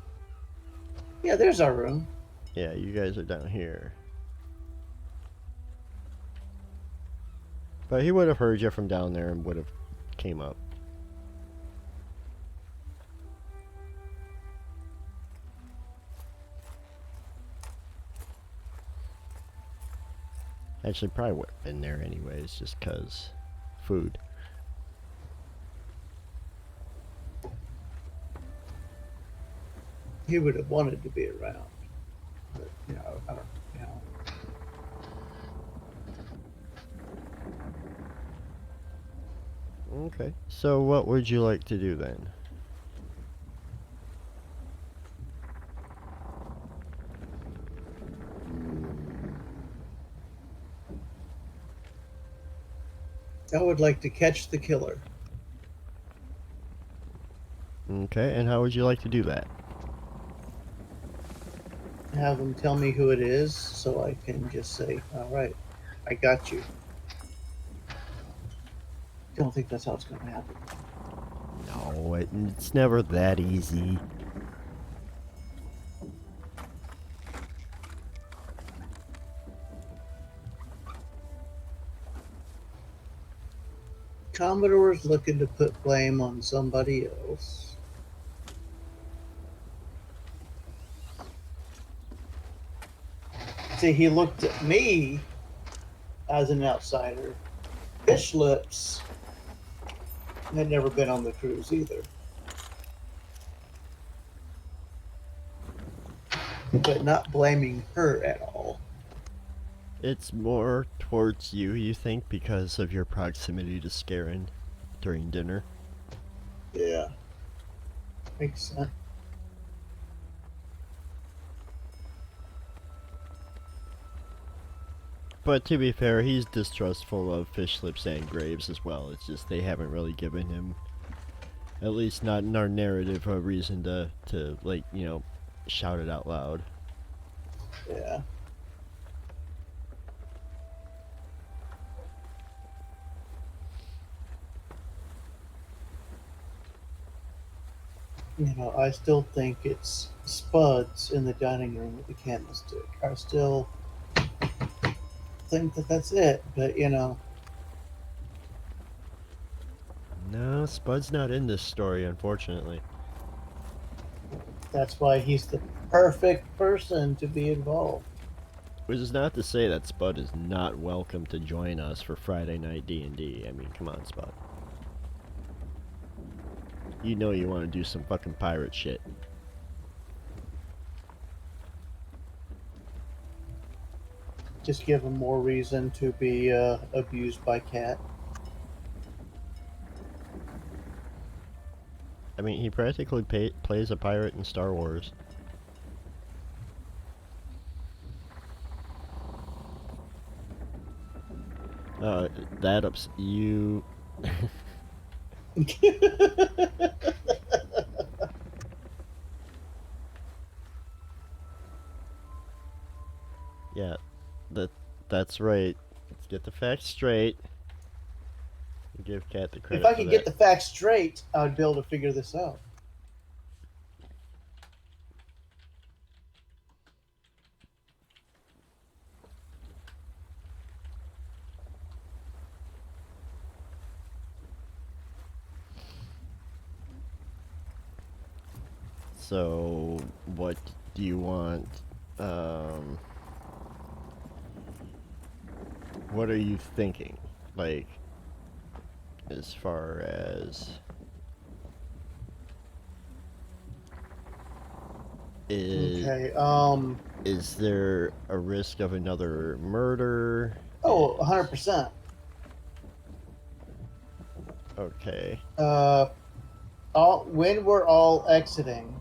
Yeah, there's our room. Yeah, you guys are down here. But he would have heard you from down there and would have came up. Actually, probably would have been there anyways, just 'cause food. He would have wanted to be around. But, I don't, you know. Okay. So what would you like to do then? I would like to catch the killer. Okay, and how would you like to do that? Have him tell me who it is so I can just say, all right, I got you. Don't think that's how it's going to happen. No, it's never that easy. Commodore's looking to put blame on somebody else. See, he looked at me as an outsider. Fish Lips had never been on the cruise either. But not blaming her at all. It's more towards you think, because of your proximity to Scarin during dinner. Yeah. Makes sense. But to be fair, he's distrustful of Fish Lips and Graves as well. It's just they haven't really given him, at least not in our narrative, a reason to like, shout it out loud. Yeah. I still think it's Spuds in the dining room with the candlestick. I still think that that's it, but No, Spud's not in this story, unfortunately. that's why he's the perfect person to be involved. Which is not to say that Spud is not welcome to join us for Friday night D&D. I mean, come on, Spud. You know you want to do some fucking pirate shit. Just give him more reason to be abused by Cat. I mean, he practically plays a pirate in Star Wars. That ups you. Yeah, that's right. Let's get the facts straight. Give Cat the If credit I for could get that. the facts straight, I'd be able to figure this out. So, what do you want? Um, what are you thinking? Like, as far as is Okay. is there a risk of another murder? Oh, Is 100%. okay. Uh, when we're all exiting,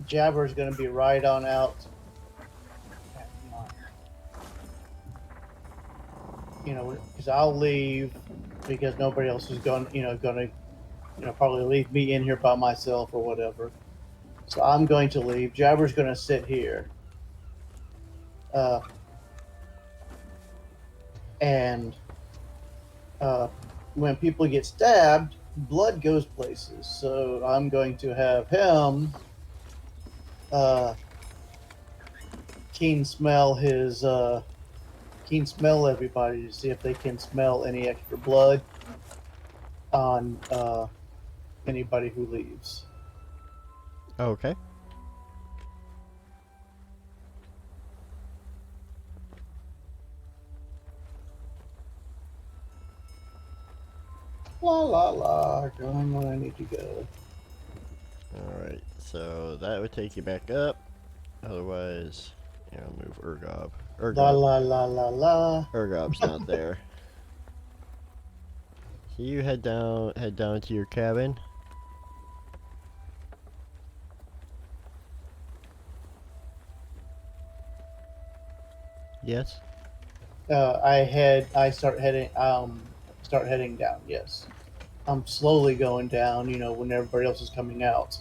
Jabber's going to be right on out. Because I'll leave because nobody else is going to probably leave me in here by myself or whatever. So I'm going to leave. Jabber's going to sit here. Uh, and when people get stabbed, blood goes places. So I'm going to have him uh, keen smell everybody to see if they can smell any extra blood on anybody who leaves. Okay. La la la, going where I need to go. Alright, so that would take you back up. Otherwise, move Urgob. La la la la la. Urgob's not there. So you head down to your cabin. Yes? Start heading down. Yes, I'm slowly going down. When everybody else is coming out.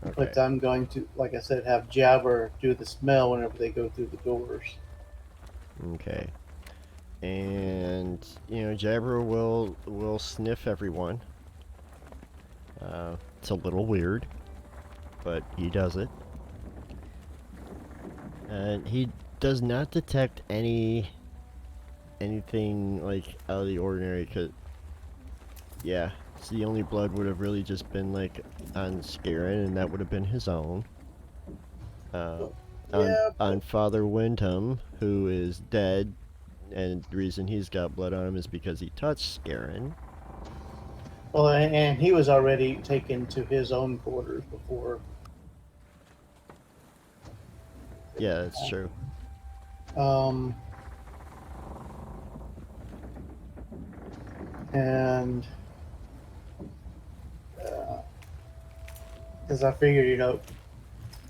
Okay. But I'm going to, like I said, have Jabber do the smell whenever they go through the doors. Okay. And Jabber will sniff everyone. It's a little weird, but he does it. And he does not detect anything like out of the ordinary. Cause yeah, so the only blood would have really just been like on Scarin, and that would have been his own. Uh, on Yeah, on Father Wyndham, who is dead, and the reason he's got blood on him is because he touched Scarin. well, and he was already taken to his own quarters before. Yeah, that's true. Um, and because I figured,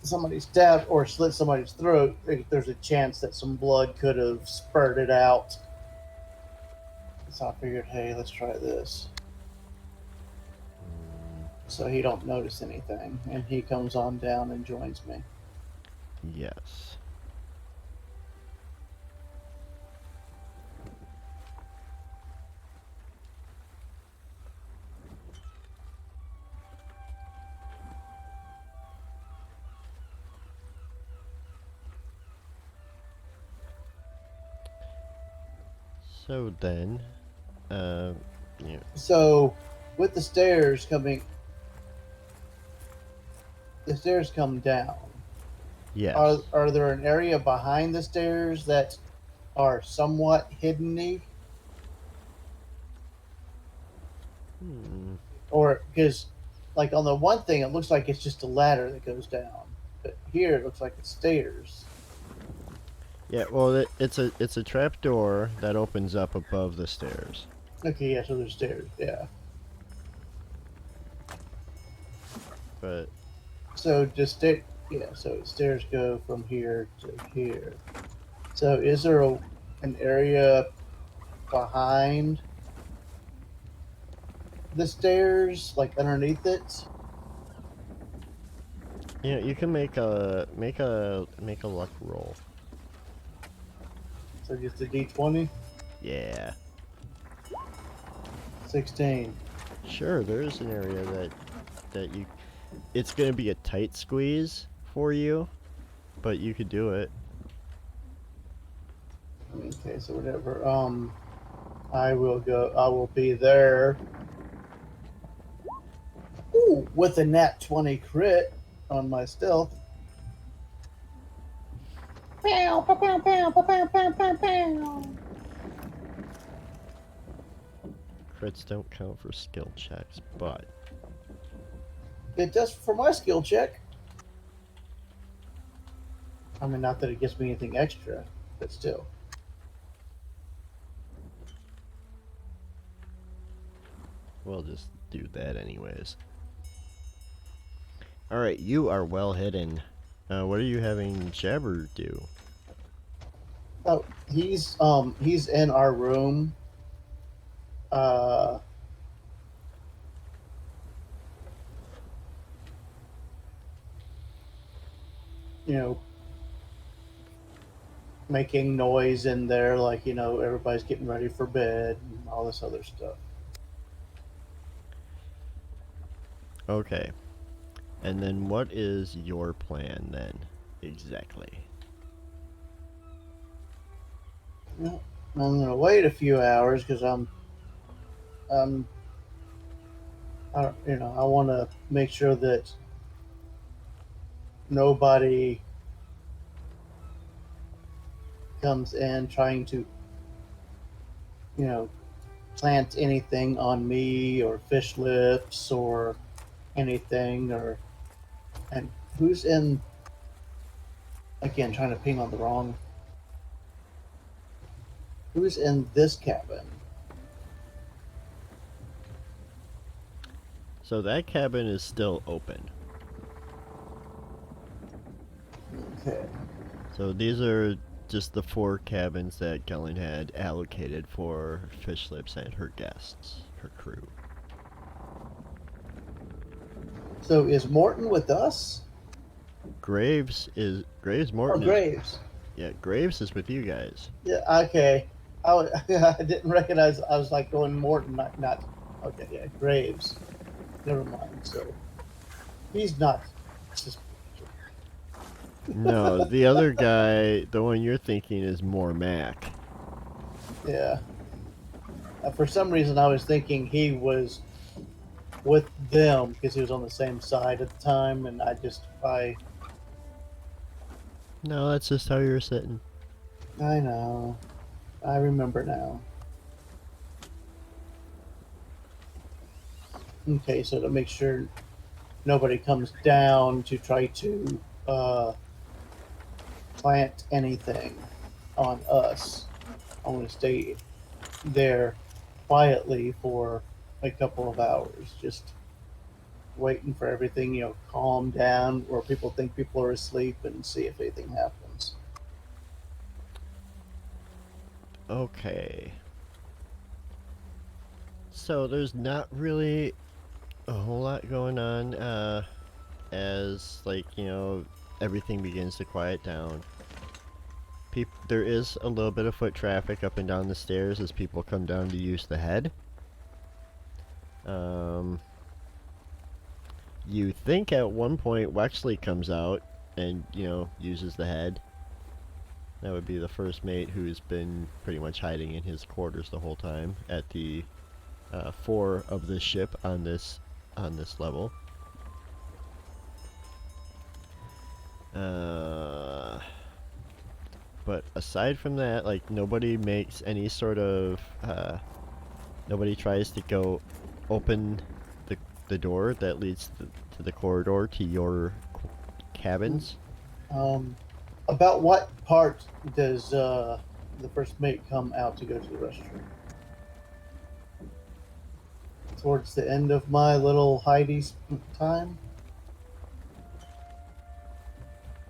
somebody stabbed or slit somebody's throat, there's a chance that some blood could have spurted out. So I figured, hey, let's try this. So he don't notice anything, and he comes on down and joins me. Yes. So then, uh, yeah, So, with the stairs come down. yes. Are there an area behind the stairs that are somewhat hidden, Hmm. or because, like on the one thing, it looks like it's just a ladder that goes down, but here it looks like it's stairs. Yeah, well, it's a trap door that opens up above the stairs. Okay, yeah, so there's stairs. Yeah. But So just stay. Yeah, so stairs go from here to here. So is there an area behind the stairs, like underneath it? you can make a luck roll. So just a D20, Yeah. 16. Sure, there is an area that you. It's gonna be a tight squeeze for you, but you could do it. Okay, so whatever. I will go. I will be there. Ooh, with a nat 20 crit on my stealth. Pow, pow, pow, pow, pow, pow, pow, pow, pow. Crits don't count for skill checks, but It does for my skill check. I mean, not that it gives me anything extra, but still. we'll just do that anyways. All right, you are well hidden. What are you having Jabber do? Oh, he's in our room. Uh, you know, making noise in there, like everybody's getting ready for bed and all this other stuff. Okay, and then what is your plan then, exactly? Yeah, I'm gonna wait a few hours because um, I want to make sure that nobody comes in trying to, you know, plant anything on me or fish lips or anything and who's in again trying to ping on the wrong who's in this cabin. So that cabin is still open. Okay. So these are just the 4 cabins that Gellen had allocated for Fish Lips and her guests, her crew. So is Morton with us? Graves Oh, Morton is Graves. yeah, Graves is with you guys. Yeah. Okay. I didn't recognize. I was like going Morton, not. Okay. Yeah. Graves. Never mind. So he's not. Just, No, the other guy, the one you're thinking is more Mac. yeah. For some reason, I was thinking he was with them because he was on the same side at the time, and No, that's just how you're sitting. I know. I remember now. Okay, so to make sure nobody comes down to try to plant anything on us, I'm going to stay there quietly for a couple of hours, just waiting for everything, calm down where people think people are asleep and see if anything happens. Okay. So there's not really a whole lot going on as everything begins to quiet down. There is a little bit of foot traffic up and down the stairs as people come down to use the head. Um, you think at one point Wexley comes out and uses the head. That would be the first mate who's been pretty much hiding in his quarters the whole time at the 4 of the ship on this level. But aside from that, like, nobody makes any sort of nobody tries to go open the door that leads to the corridor to your cabins. About what part does the first mate come out to go to the restroom? Towards the end of my little Heidi's time?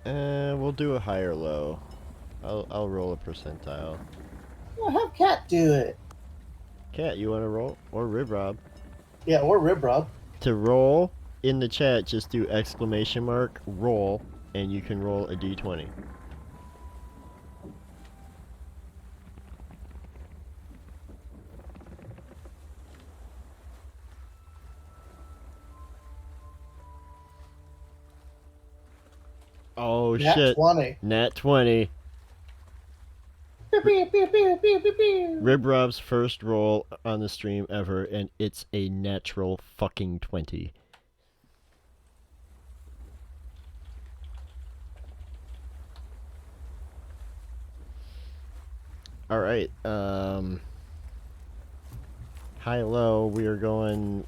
We'll do a high or low. I'll roll a percentile. Well, have Cat do it. Cat, you want to roll? Or Rib Rob? Yeah, or Rib Rob. To roll, in the chat, just do !, roll, and you can roll a d20. Oh, Nat shit. 20. Nat 20. Pew, pew, pew, pew, pew, pew, pew. Rib Rob's first roll on the stream ever, and it's a natural fucking 20. Alright, high-low, we are going...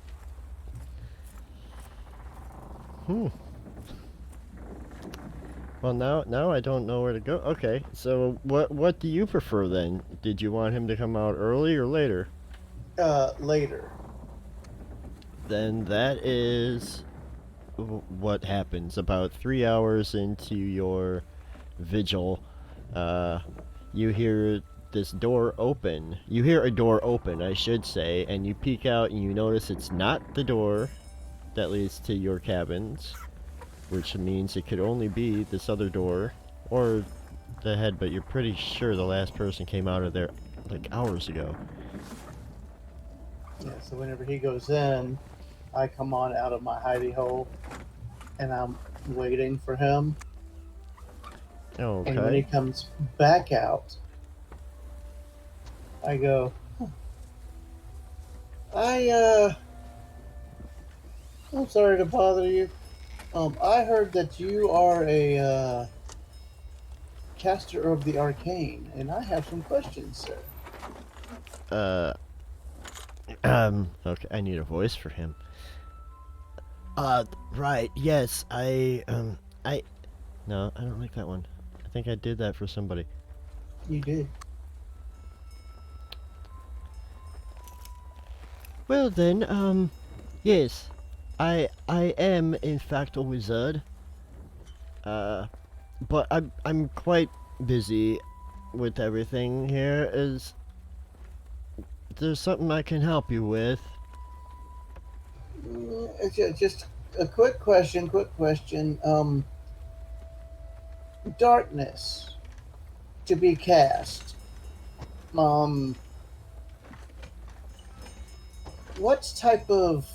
Well, now I don't know where to go. Okay, so what do you prefer then? Did you want him to come out early or later? Later. Then that is what happens. About 3 hours into your vigil, you hear this door open. You hear a door open, I should say, and you peek out and you notice it's not the door that leads to your cabins, which means it could only be this other door or the head, but you're pretty sure the last person came out of there like hours ago. Yeah, so whenever he goes in, I come on out of my hidey hole and I'm waiting for him. Okay. And when he comes back out, I go, I'm sorry to bother you. I heard that you are a caster of the arcane, and I have some questions, sir. Okay, I need a voice for him. Right, yes, no, I don't like that one. I think I did that for somebody. You did. Well then, yes, I am in fact a wizard. But I'm quite busy with everything here. Is there something I can help you with? Just a quick question. Darkness to be cast. What type of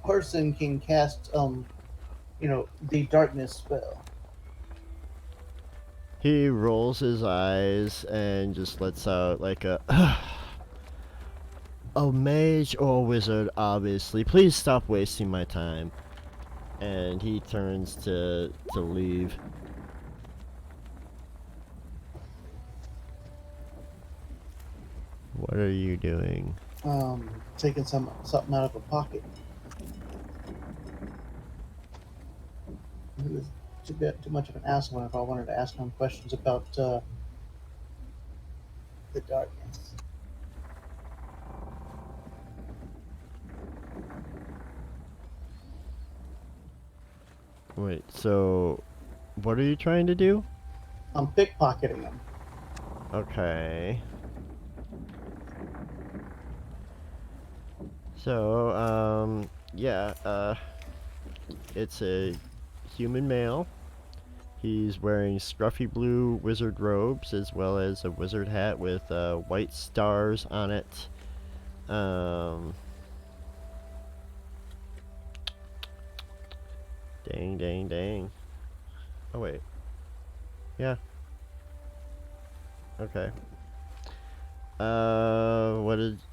person can cast the darkness spell? He rolls his eyes and just lets out like a a mage or a wizard, obviously. Please stop wasting my time. And he turns to leave. What are you doing? Taking something out of a pocket. He was too much of an asshole if I wanted to ask him questions about the darkness. Wait, so what are you trying to do? I'm pickpocketing him. Okay. So, yeah, it's a human male. He's wearing scruffy blue wizard robes as well as a wizard hat with white stars on it. Dang. Oh, wait. Yeah. Okay.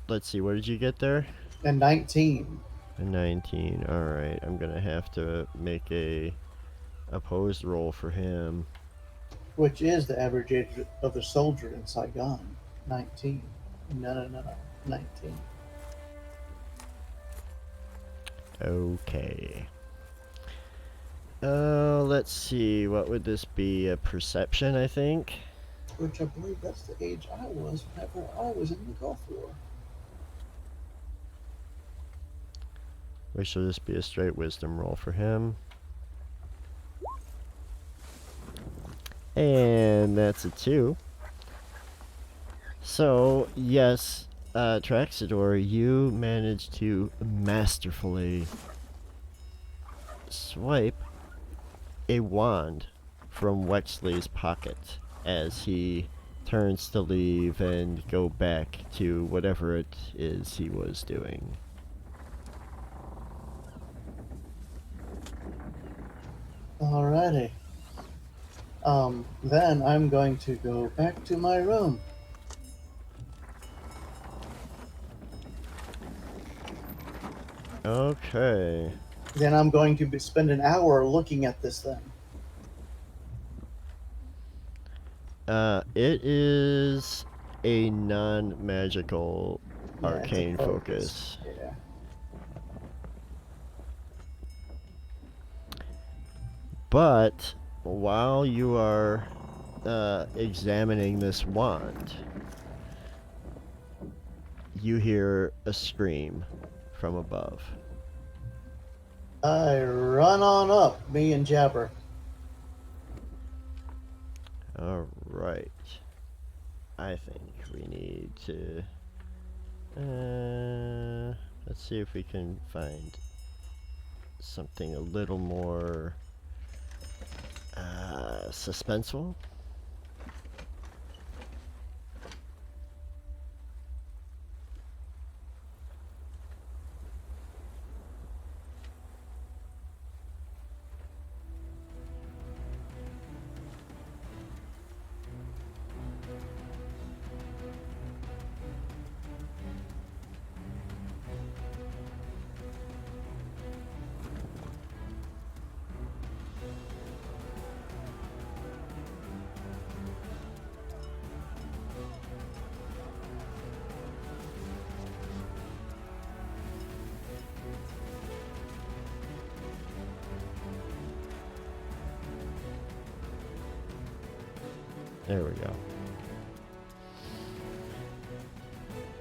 Let's see, what did you get there? And 19. A 19. Alright, I'm gonna have to make a opposed roll for him. Which is the average age of a soldier in Saigon. 19. No. 19. Okay. Let's see, what would this be? A perception, I think? Which I believe that's the age I was whenever I was in the Gulf War. Which will just be a straight wisdom roll for him. And that's a 2. So, yes, Traxador, you managed to masterfully swipe a wand from Wexley's pocket as he turns to leave and go back to whatever it is he was doing. Alrighty. Then I'm going to go back to my room. Okay. Then I'm going to spend an hour looking at this thing. It is a non-magical Yeah, it's a arcane focus. Yeah. But while you are examining this wand, you hear a scream from above. I run on up, me and Jabber. Alright. I think we need to... let's see if we can find something a little more suspenseful. There we go.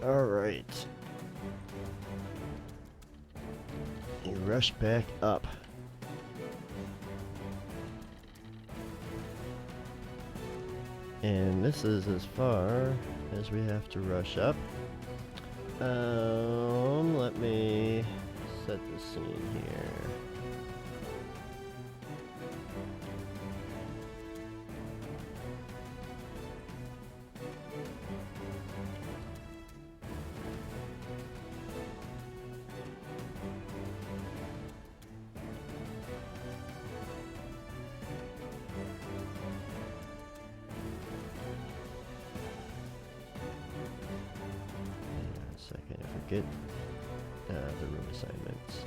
Alright. You rush back up. And this is as far as we have to rush up. Let me set the scene here. Second, I forget the room assignments.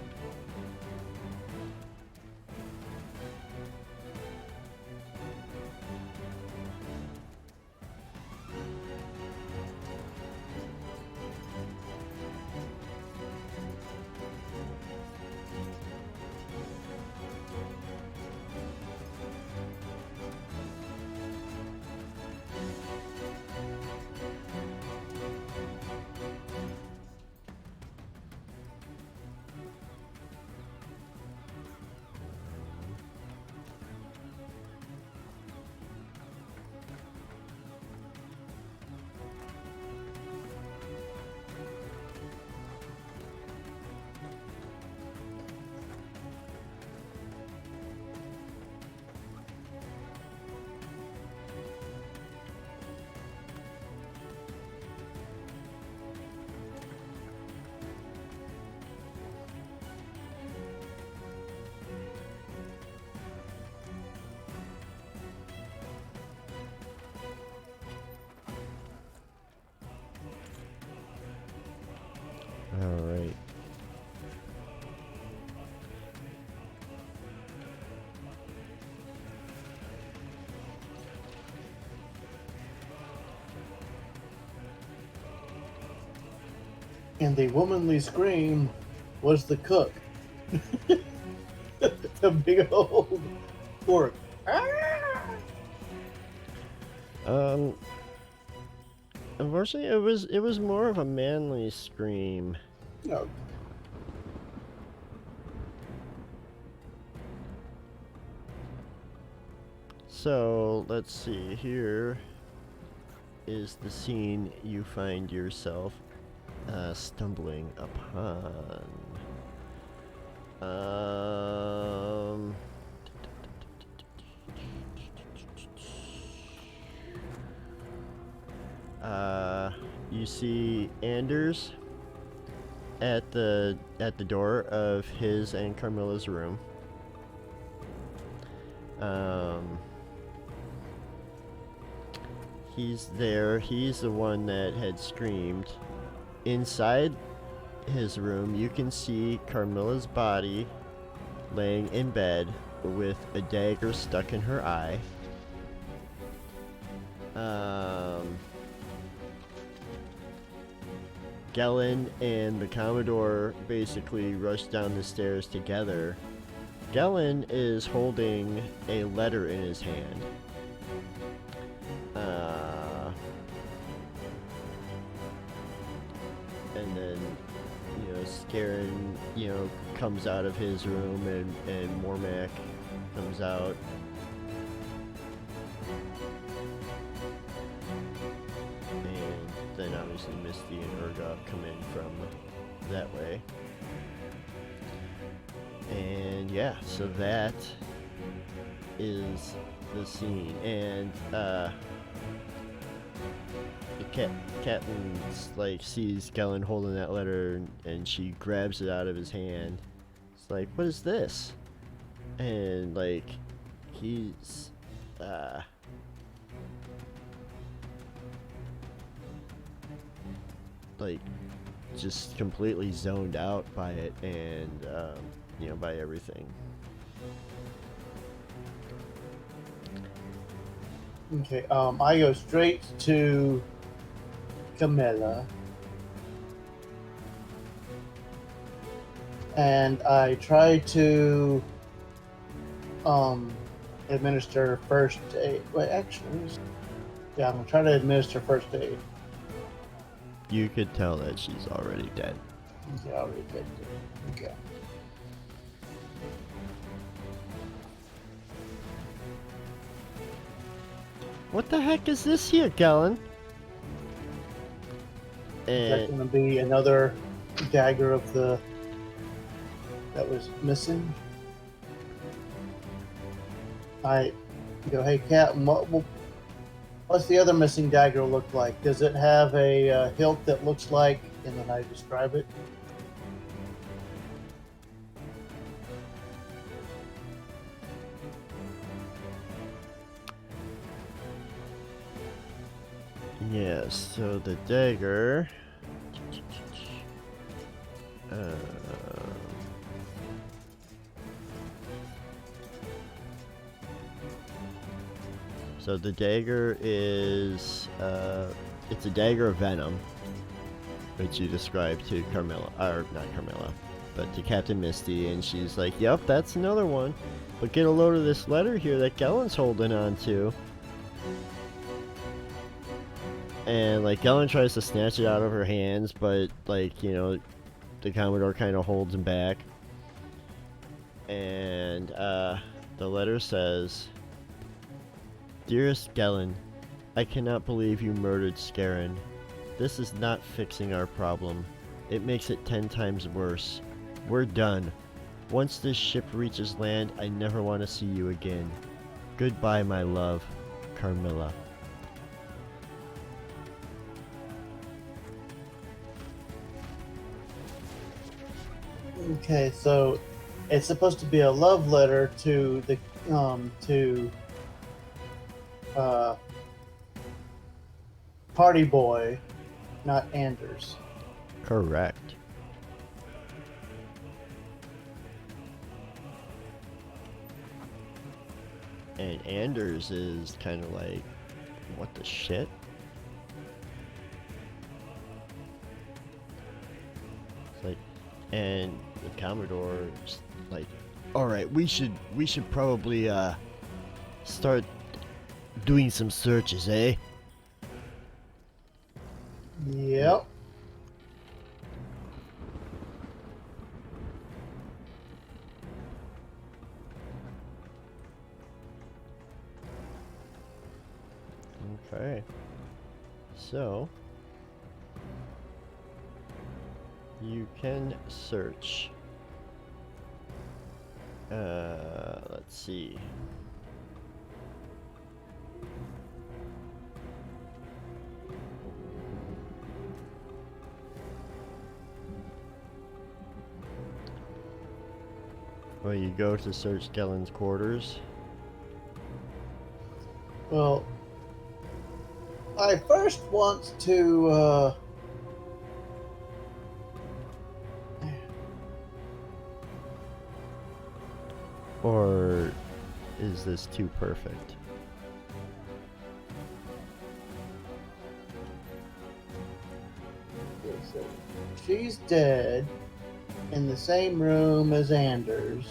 All right. And the womanly scream was the cook. The big old fork. Um, unfortunately, it was more of a manly scream. No. So let's see. Here is the scene you find yourself stumbling upon. Um. You see Anders at the door of his and Carmilla's room. He's there. He's the one that had screamed. Inside his room, you can see Carmilla's body laying in bed with a dagger stuck in her eye. Gellin and the Commodore basically rush down the stairs together. Gellin is holding a letter in his hand. And then, Scarin, comes out of his room, and Mormac comes out. And then obviously Misty and Urga come in from that way. And yeah, so that is the scene. And Captain sees Gellin holding that letter, and she grabs it out of his hand. It's like, what is this? And he's just completely zoned out by it, and by everything. Okay, I go straight to Camilla, and I try to administer first aid. Wait, actually, yeah, I'm gonna try to administer first aid. You could tell that she's already dead. Yeah, already did. Okay. What the heck is this here, Gellin? Is that going to be another dagger of that was missing? I go, hey, Captain, what's the other missing dagger look like? Does it have a hilt that looks like, and then I describe it? Yes, so the dagger. So the dagger is it's a dagger of venom, which you described to Carmilla, or not Carmilla, but to Captain Misty, and she's like, "Yep, that's another one." But get a load of this letter here that Gellin's holding on to. And Gellin tries to snatch it out of her hands, but the Commodore kind of holds him back. And the letter says, "Dearest Gellin, I cannot believe you murdered Scarin. This is not fixing our problem. It makes it 10 times worse. We're done. Once this ship reaches land, I never want to see you again. Goodbye, my love, Carmilla." Okay, so it's supposed to be a love letter to the party boy, not Anders. Correct. And Anders is kind of like, what the shit? It's like, and the Commodore's like, all right, we should probably start doing some searches, eh? Yep. Okay. So you can search. Let's see. Well, you go to search Gellen's quarters. Well, I first want to, Or is this too perfect? so she's dead in the same room as Anders.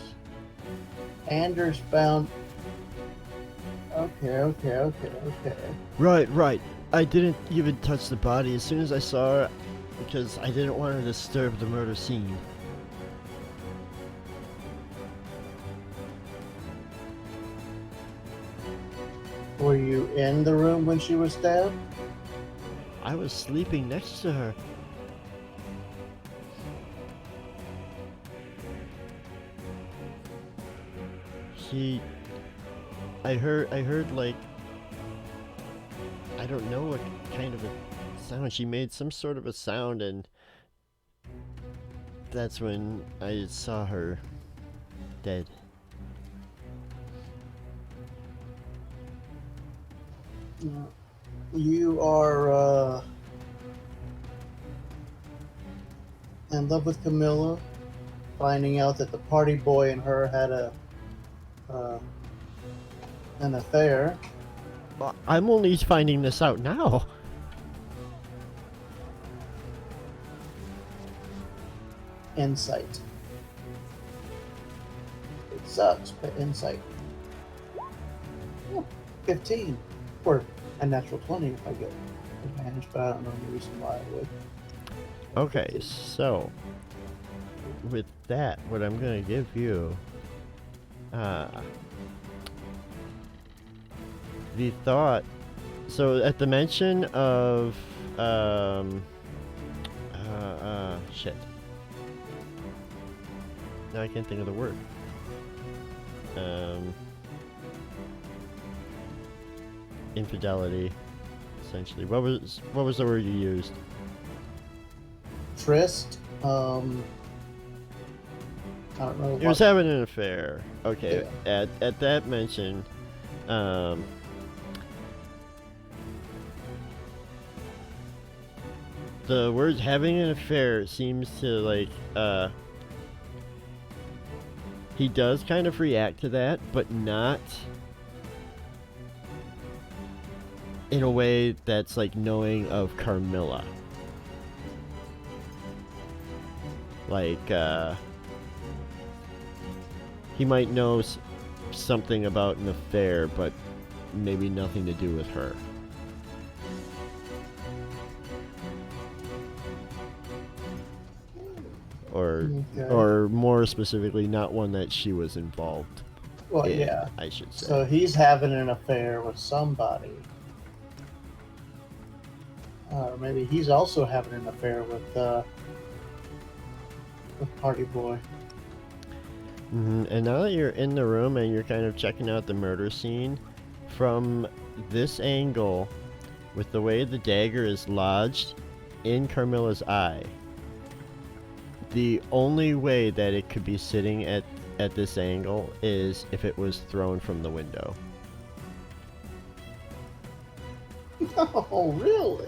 Anders found. Okay. Right. I didn't even touch the body as soon as I saw her because I didn't want to disturb the murder scene. Were you in the room when she was stabbed? I was sleeping next to her. I heard like, I don't know what kind of a sound. She made some sort of a sound, and that's when I saw her dead. You are in love with Camilla, finding out that the party boy and her had an affair. I'm only finding this out now. Insight. It sucks, but insight. Oh, 15. Or a natural 20 if I get advantage, but I don't know any reason why I would. Okay, so with that, what I'm gonna give you, the thought. So at the mention of, shit. Now I can't think of the word. Infidelity, essentially. What was the word you used? Tryst. I don't know. He was having an affair. Okay. Yeah. At that mention, the word having an affair seems to like he does kind of react to that, but not in a way that's like knowing of Carmilla. Like he might know something about an affair, but maybe nothing to do with her. Or more specifically, not one that she was involved in, yeah. I should say. So he's having an affair with somebody. Or maybe he's also having an affair with Party Boy. And now that you're in the room and you're kind of checking out the murder scene, from this angle, with the way the dagger is lodged in Carmilla's eye, the only way that it could be sitting at this angle is if it was thrown from the window. Oh, really?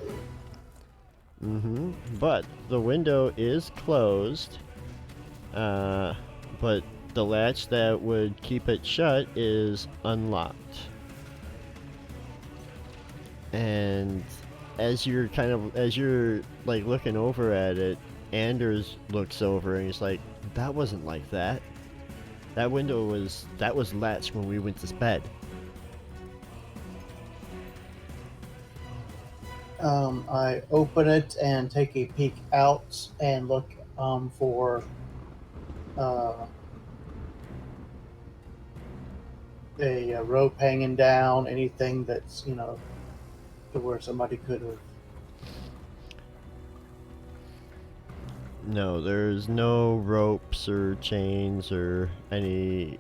But the window is closed, but the latch that would keep it shut is unlocked. And as you're like looking over at it, Anders looks over and he's like, "That wasn't like that. That was latched when we went to bed." I open it and take a peek out and look for uh, a rope hanging down, anything that's to where somebody could have. No, there's no ropes or chains or any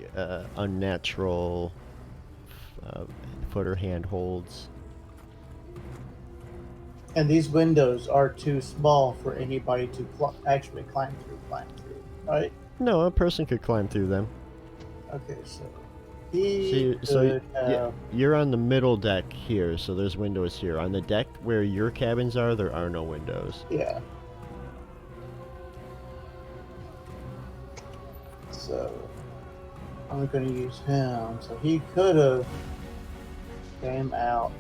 unnatural uh, foot or hand holds. And these windows are too small for anybody to actually climb through, right? No, a person could climb through them. Okay, so So, he could yeah, have. you're on the middle deck here, so there's windows here. On the deck where your cabins are, there are no windows. Yeah. So I'm going to use him. So he could have came out,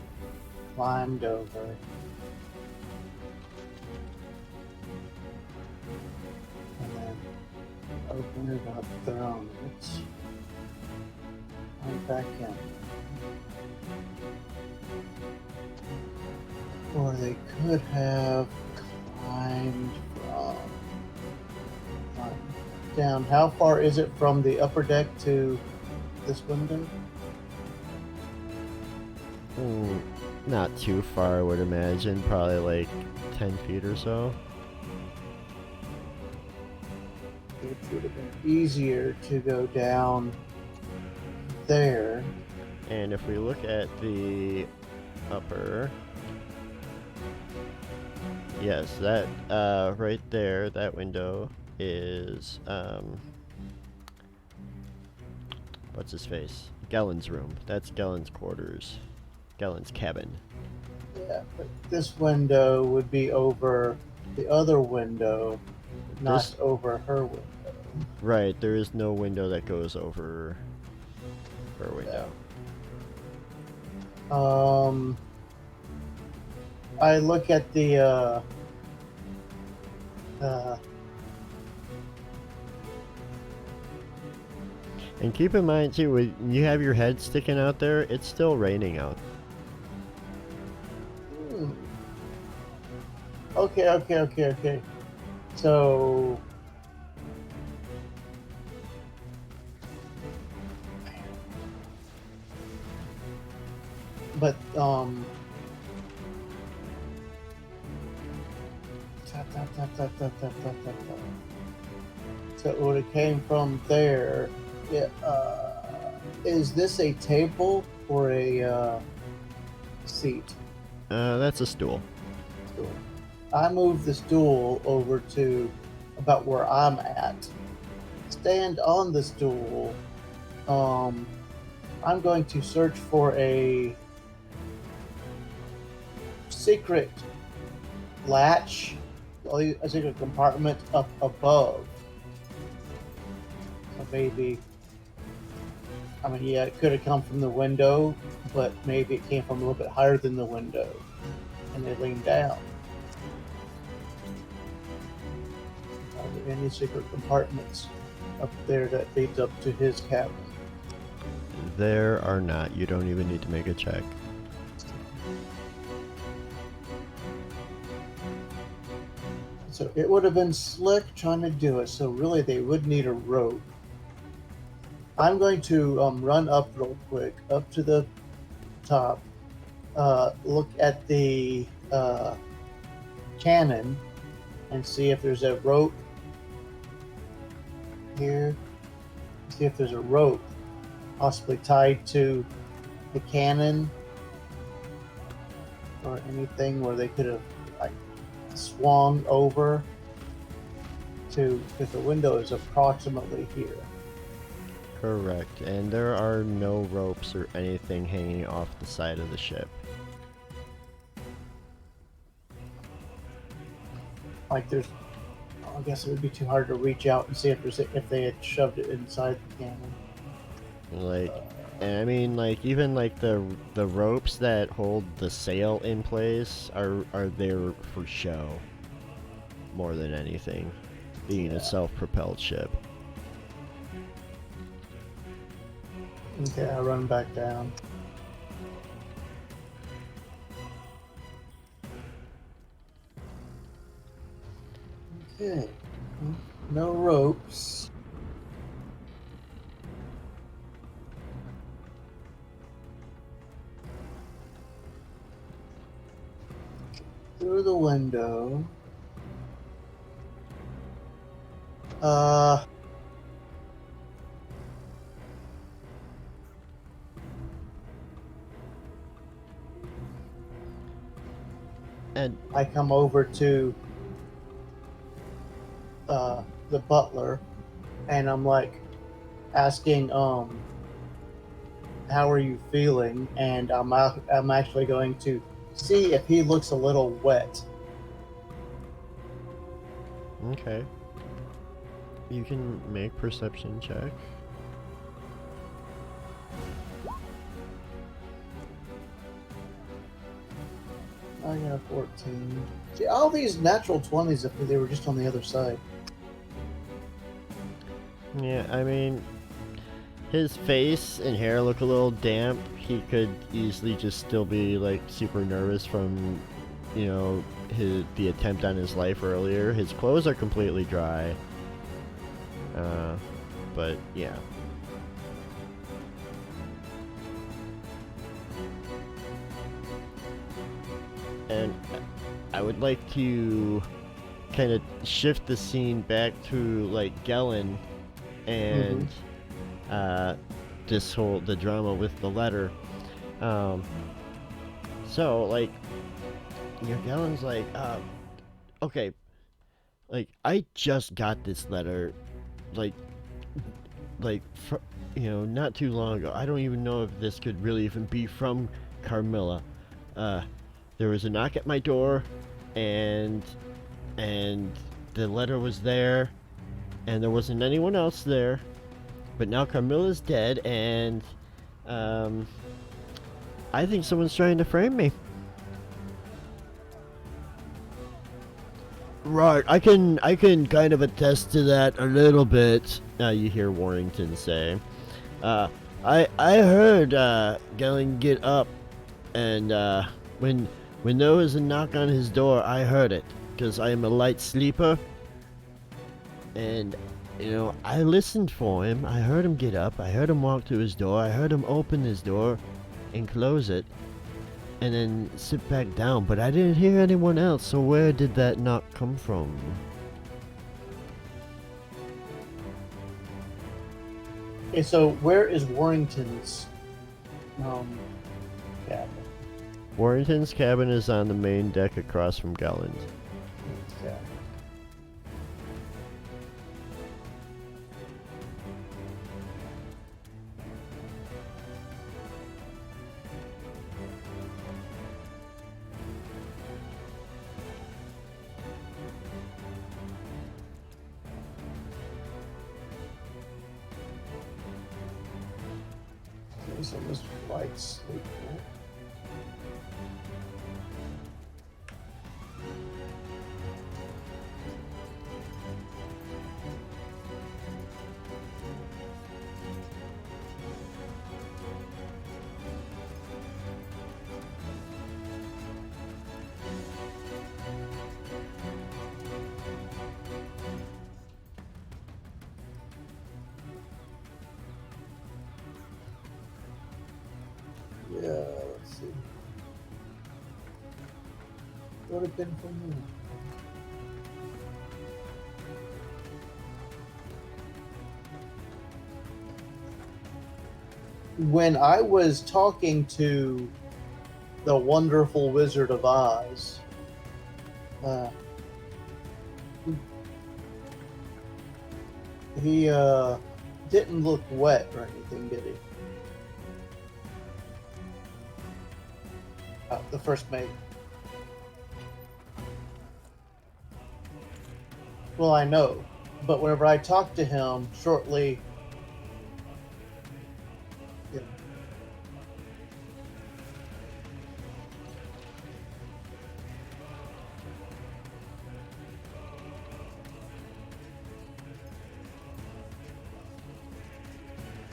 climbed over. And then open it up, thrown it. Right back in. Or they could have climbed down. How far is it from the upper deck to this window? Not too far, I would imagine. Probably like 10 feet or so. It would have been easier to go down there. And if we look at the upper... Yes, that right there, that window is what's his face? Gellen's room. That's Gellen's quarters. Gellen's cabin. Yeah, but this window would be over the other window, not over her window. Right, there is no window that goes over her window. Yeah. I look at the and keep in mind too, when you have your head sticking out there, it's still raining out. Okay. So but so it would have came from there. Yeah. Is this a table or a seat? That's a stool. Stool. I move the stool over to about where I'm at. Stand on the stool. I'm going to search for a secret latch, a secret compartment up above. So maybe, it could have come from the window, but maybe it came from a little bit higher than the window, and it leaned down. Are there any secret compartments up there that leads up to his cabin? There are not. You don't even need to make a check. So it would have been slick trying to do it. So really, they would need a rope. I'm going to run up real quick, up to the top, look at the cannon, and see if there's a rope here. See if there's a rope possibly tied to the cannon or anything where they could have swung over to, because the window is approximately here. Correct, and there are no ropes or anything hanging off the side of the ship. Like there's I guess it would be too hard to reach out and see if they had shoved it inside the cannon. Like, and I mean, like even like the ropes that hold the sail in place are there for show more than anything, being a self-propelled ship. Okay, I run back down. Okay, no ropes. Through the window. Uh. And I come over to the butler, and I'm like asking, how are you feeling? And I'm actually going to see if he looks a little wet. okay, you can make perception check. I got a 14. See, all these natural 20s if they were just on the other side. Yeah, I mean, his face and hair look a little damp. He could easily just still be like super nervous from, the attempt on his life earlier. His clothes are completely dry. But yeah. And I would like to kind of shift the scene back to like Gellin and the drama with the letter. So like, Gellin's like, okay, like I just got this letter, like, not too long ago. I don't even know if this could really even be from Carmilla. There was a knock at my door, and the letter was there, and there wasn't anyone else there. But now Carmilla's dead, and I think someone's trying to frame me. Right, I can kind of attest to that a little bit. You hear Warrington say, I heard Gellin get up, and when there was a knock on his door, I heard it because I am a light sleeper, and I listened for him. I heard him get up. I heard him walk to his door. I heard him open his door and close it, and then sit back down, but I didn't hear anyone else, so where did that knock come from? Okay, so where is Warrington's cabin? Warrington's cabin is on the main deck across from Gellin's. Okay. So this light sleep. Right? Yeah, let's see. Would have been from me. When I was talking to the wonderful Wizard of Oz, he didn't look wet or anything, did he? The first mate. Well, I know, but whenever I talked to him shortly, you know,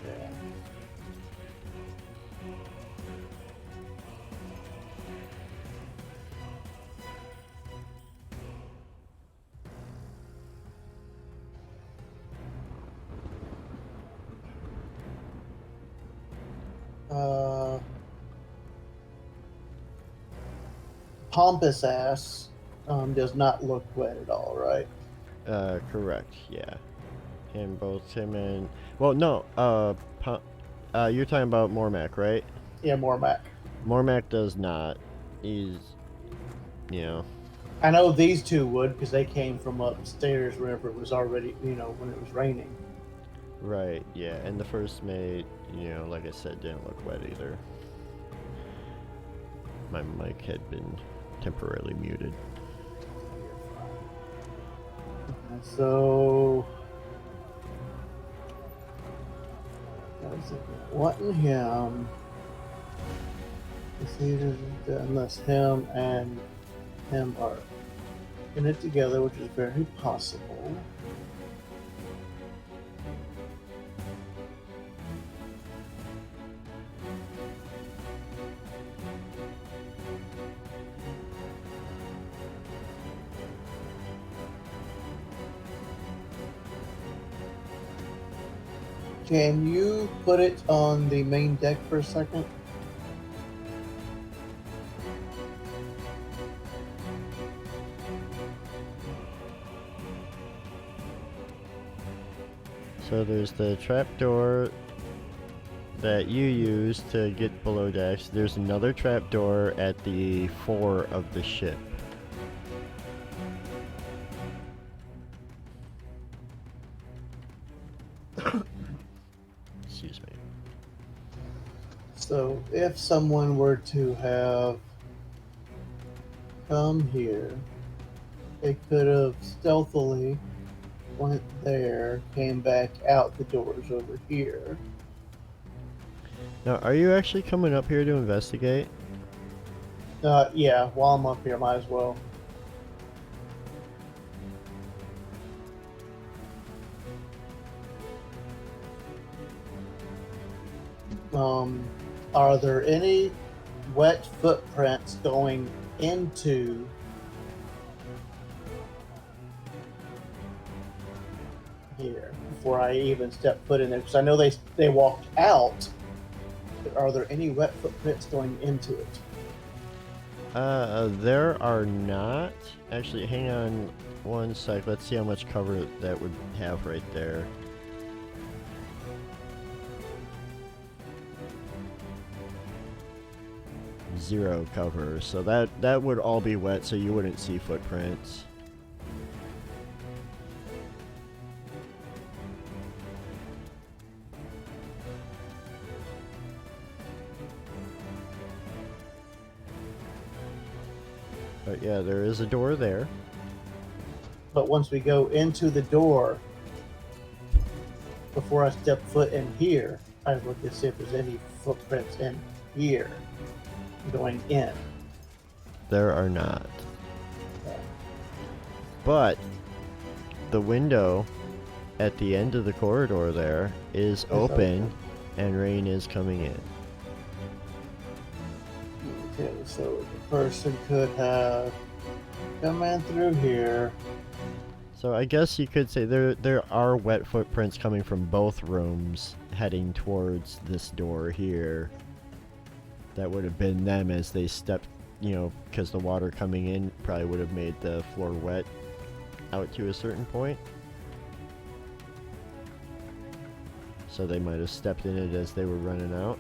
yeah. Uh, Pompous ass does not look wet at all, right? Correct. Yeah. Both him and well, no. You're talking about Mormac, right? Yeah, more back. Mormac does not. He's, you know, I know these two would because they came from upstairs whenever it was already, when it was raining. right. Yeah. And the first mate, like I said, didn't look wet either. My mic had been temporarily muted. So, wanting him. Unless him and him are in it together, which is very possible. Can you put it on the main deck for a second? So there's the trapdoor that you use to get below decks. There's another trapdoor at the fore of the ship. Excuse me. So if someone were to have come here, they could have stealthily went there, came back out the doors over here. Now, are you actually coming up here to investigate? Yeah, while I'm up here, might as well. Are there any wet footprints going into here before I even step foot in there? Because I know they walked out. But are there any wet footprints going into it? There are not. Actually, hang on one sec. Let's see how much cover that would have right there. Zero cover, so that would all be wet, so you wouldn't see footprints. But yeah, there is a door there. But once we go into the door, before I step foot in here, I look to see if there's any footprints in here going in. There are not. But the window at the end of the corridor there is open, and rain is coming in. Okay, so the person could have come in through here. So I guess you could say there are wet footprints coming from both rooms heading towards this door here. That would have been them as they stepped, because the water coming in probably would have made the floor wet out to a certain point. So they might have stepped in it as they were running out.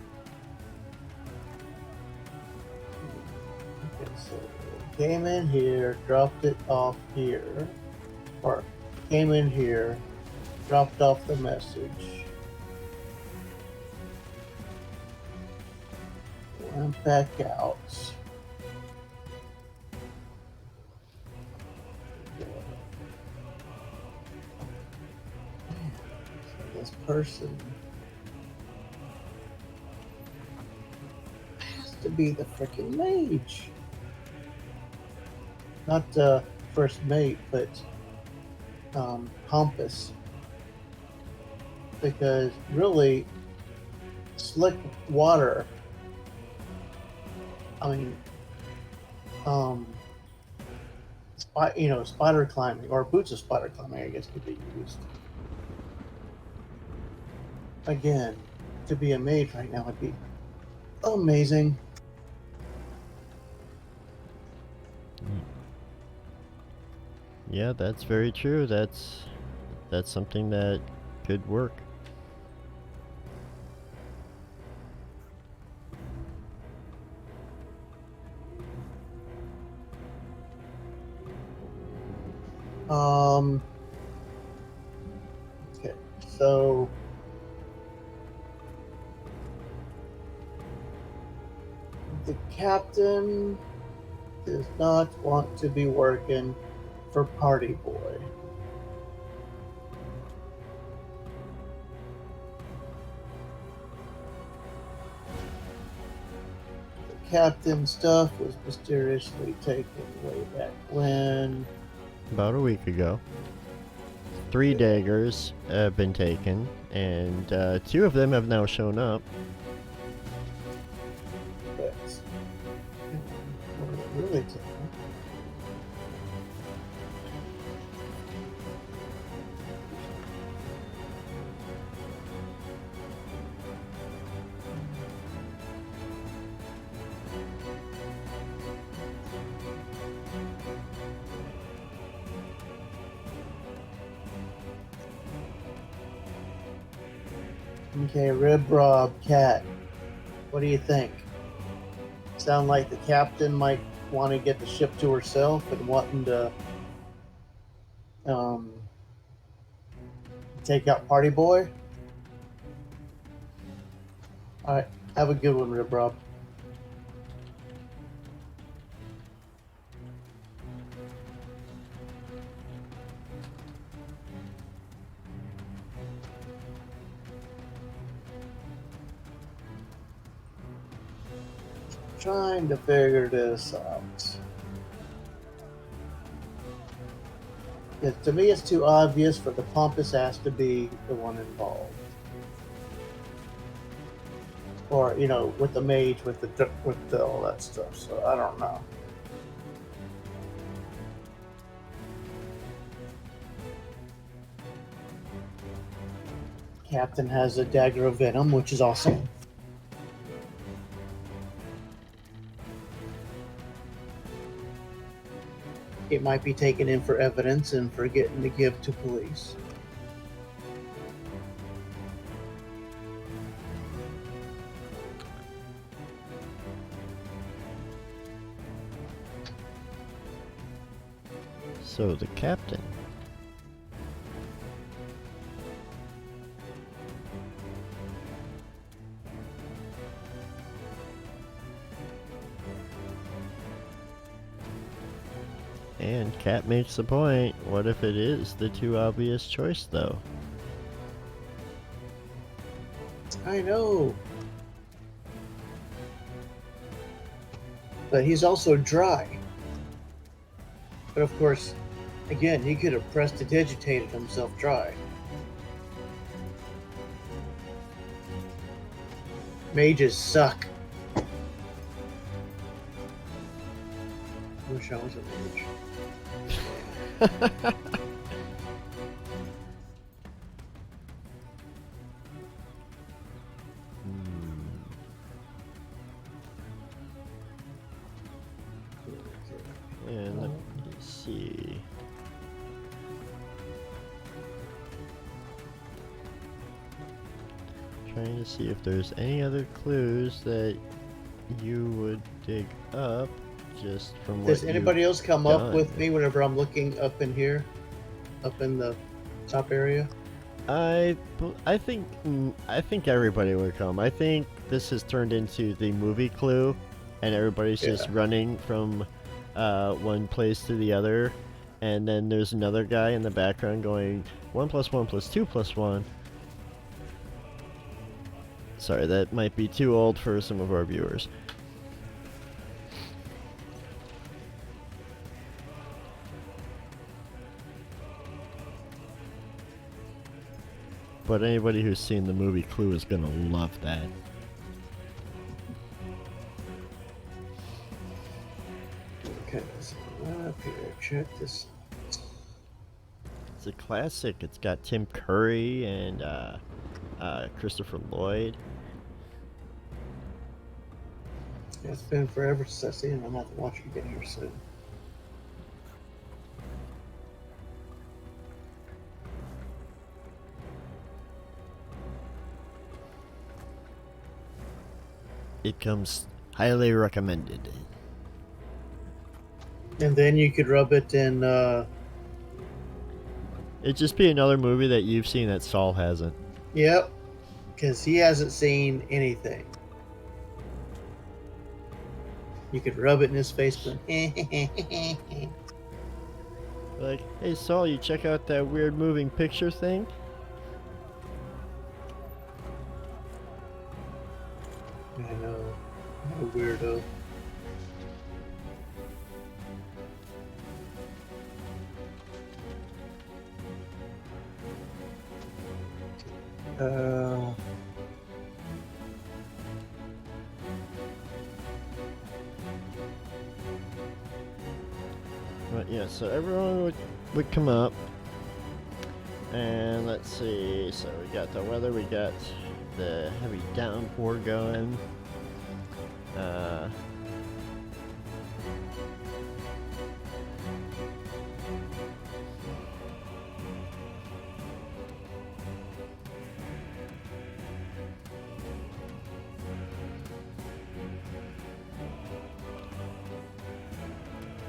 Okay, so came in here, dropped it off here, or came in here, dropped off the message, went back out. person has to be the freaking mage. Not first mate, but Pompous. Because really, slick water. I mean, spider climbing or boots of spider climbing, I guess, could be used. Again, to be a mage right now would be amazing. Yeah, that's very true. That's something that could work. Okay, so the captain does not want to be working for Party Boy. The captain stuff was mysteriously taken way back when. About a week ago. 3 daggers have been taken, and 2 of them have now shown up. But really taken. Okay, Rib Rob Cat. What do you think? Sound like the captain might want to get the ship to herself and wanting to take out Party Boy? Alright, have a good one, Rib Rob. Trying to figure this out. Yeah, to me, it's too obvious for the pompous ass to be the one involved, or with the mage, with the all that stuff. So I don't know. Captain has a dagger of venom, which is awesome. It might be taken in for evidence and forgetting to give to police. So the captain. And Cat makes the point. What if it is the too obvious choice, though? I know. But he's also dry. But of course, again, he could have prestidigitated himself dry. Mages suck. Wish I was a mage. And let me see. Trying to see if there's any other clues that you would dig up just from what Does anybody else come up done. with me whenever I'm looking up in here? Up in the top area? I think everybody would come. I think this has turned into the movie Clue, and everybody's just running from one place to the other, and then there's another guy in the background going 1 + 1 + 2 + 1. Sorry, that might be too old for some of our viewers. But anybody who's seen the movie Clue is gonna love that. Okay, so up here, check this. It's a classic. It's got Tim Curry and Christopher Lloyd. Yeah, it's been forever since I've seen it. I'm gonna have to watch it again here soon. It comes highly recommended. And then you could rub it in. It'd just be another movie that you've seen that Saul hasn't. Yep, because he hasn't seen anything. You could rub it in his face, but Like, hey Saul, you check out that weird moving picture thing? I know, what a weirdo. But yeah, so everyone would come up. And let's see, so we got the weather, we got the heavy downpour going.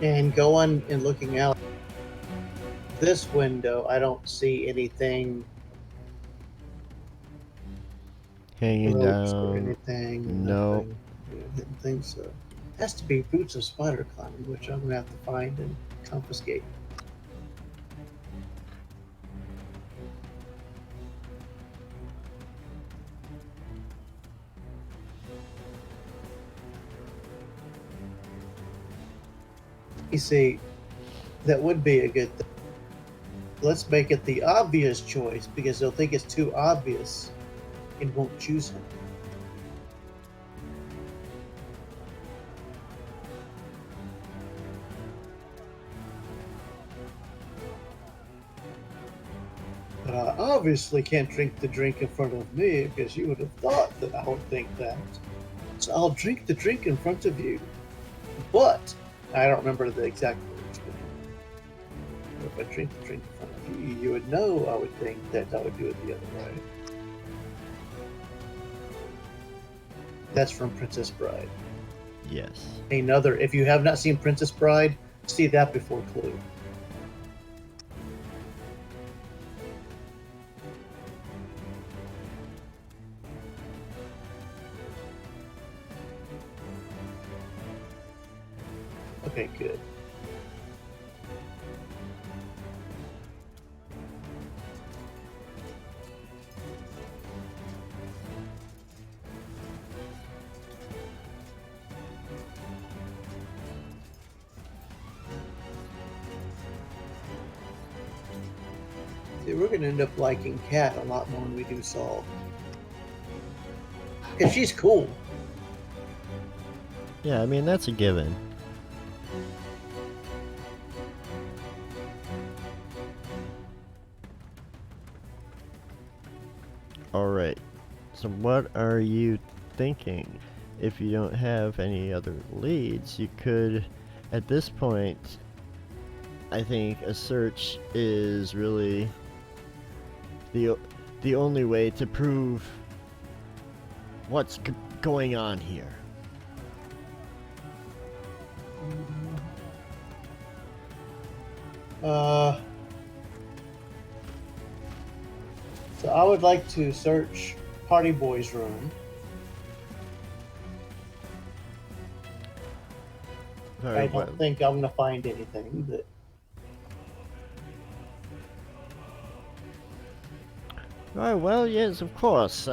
And going and looking out this window, I don't see anything Hanging ropes or down. anything. No. Nothing. I didn't think so. It has to be boots of spider climbing, which I'm gonna have to find and confiscate. You see, that would be a good thing. Let's make it the obvious choice because they'll think it's too obvious and won't choose him. But I obviously can't drink the drink in front of me because you would have thought that I would think that. So I'll drink the drink in front of you. But I don't remember the exact words. But if I drink the drink in front of you, you would know I would think that I would do it the other way. That's from Princess Bride. Yes. Another, if you have not seen Princess Bride, see that before Clue. Okay, good. See, we're going to end up liking Kat a lot more than we do Saul. Because she's cool. Yeah, I mean, that's a given. Alright, so what are you thinking? If you don't have any other leads, you could, at this point, I think a search is really the only way to prove what's going on here. So I would like to search Party Boy's room. I don't think I'm going to find anything, but... Oh, well, yes, of course.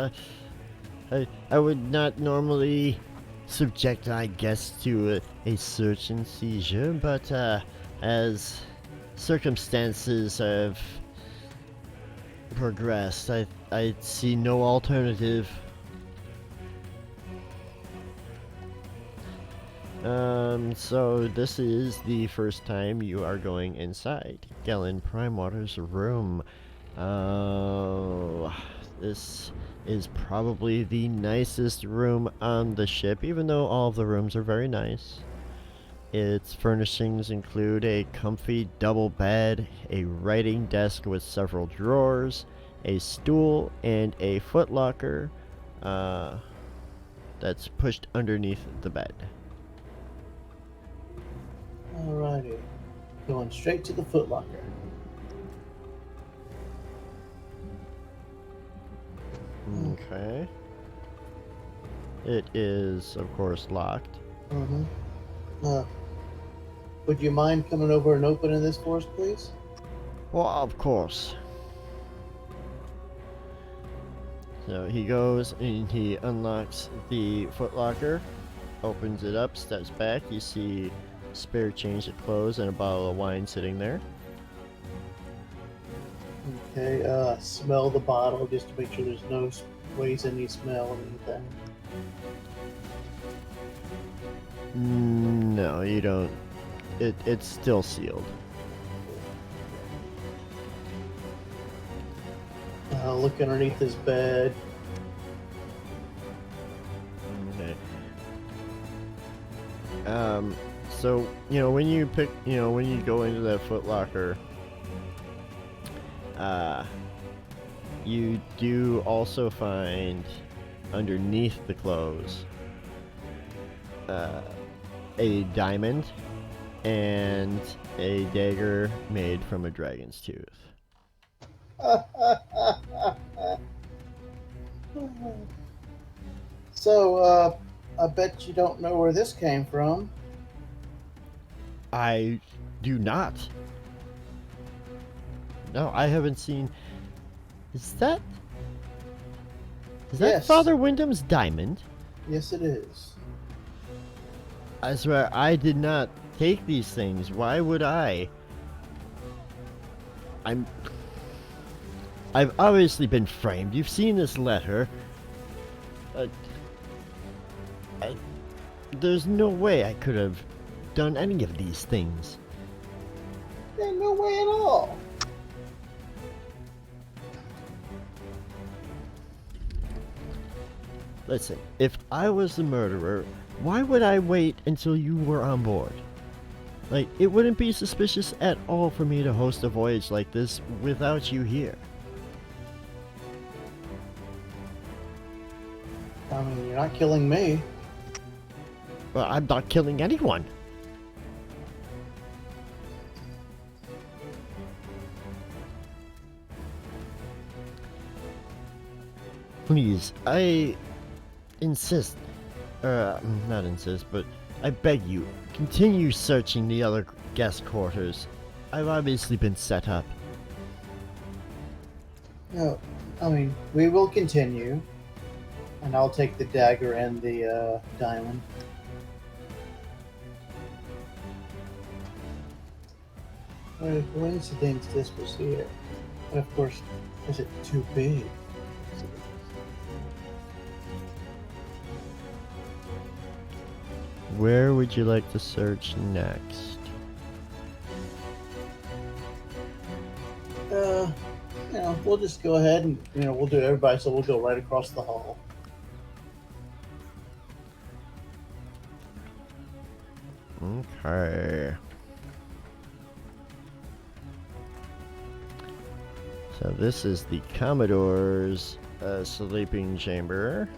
I would not normally subject my guests to a search and seizure, but as circumstances have progressed, I see no alternative. So this is the first time you are going inside Galen Primewater's room. Oh, this is probably the nicest room on the ship, even though all of the rooms are very nice. Its furnishings include a comfy double bed, a writing desk with several drawers, a stool, and a footlocker that's pushed underneath the bed. Alrighty. Going straight to the footlocker. Okay. It is, of course, locked. Mm-hmm. Would you mind coming over and opening this for us, please? Well, of course. So he goes and he unlocks the footlocker, opens it up, steps back. You see spare change of clothes and a bottle of wine sitting there. Okay, smell the bottle just to make sure there's no ways any smell or anything. No, you don't. It's still sealed. Look underneath his bed. Okay. So, when you when you go into that footlocker, you do also find underneath the clothes a diamond and a dagger made from a dragon's tooth. So, I bet you don't know where this came from. I do not. No, I haven't seen. Is that Yes. Father Wyndham's diamond? Yes, it is. I swear I did not take these things. Why would I? I've obviously been framed. You've seen this letter. There's no way I could have done any of these things. There's no way at all. Listen, if I was the murderer, why would I wait until you were on board? Like, it wouldn't be suspicious at all for me to host a voyage like this without you here. I mean, you're not killing me. Well, I'm not killing anyone. Please, I insist, not insist, but I beg you, continue searching the other guest quarters. I've obviously been set up. No, I mean, we will continue. And I'll take the dagger and the diamond. What a coincidence this was here. But of course, is it too big? Where would you like to search next? We'll just go ahead and, we'll do everybody, so we'll go right across the hall. Okay. So this is the Commodore's sleeping chamber.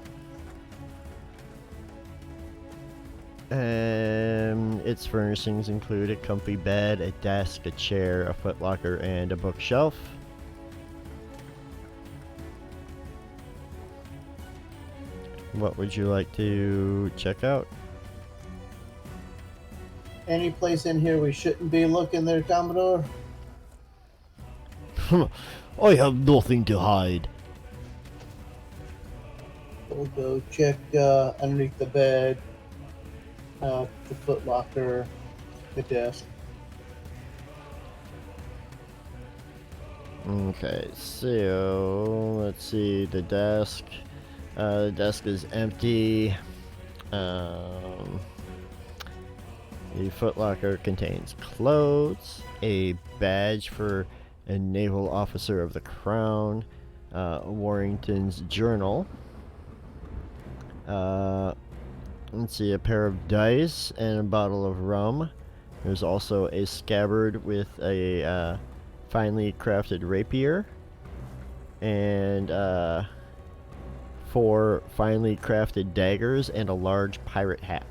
Its furnishings include a comfy bed, a desk, a chair, a footlocker, and a bookshelf. What would you like to check out? Any place in here we shouldn't be looking there, Commodore? I have nothing to hide. we'll go check underneath the bed, the footlocker, the desk. Okay, so let's see. The desk. The desk is empty. The footlocker contains clothes, a badge for a naval officer of the Crown, Warrington's journal. Let's see, a pair of dice and a bottle of rum. There's also a scabbard with a finely crafted rapier and 4 finely crafted daggers and a large pirate hat.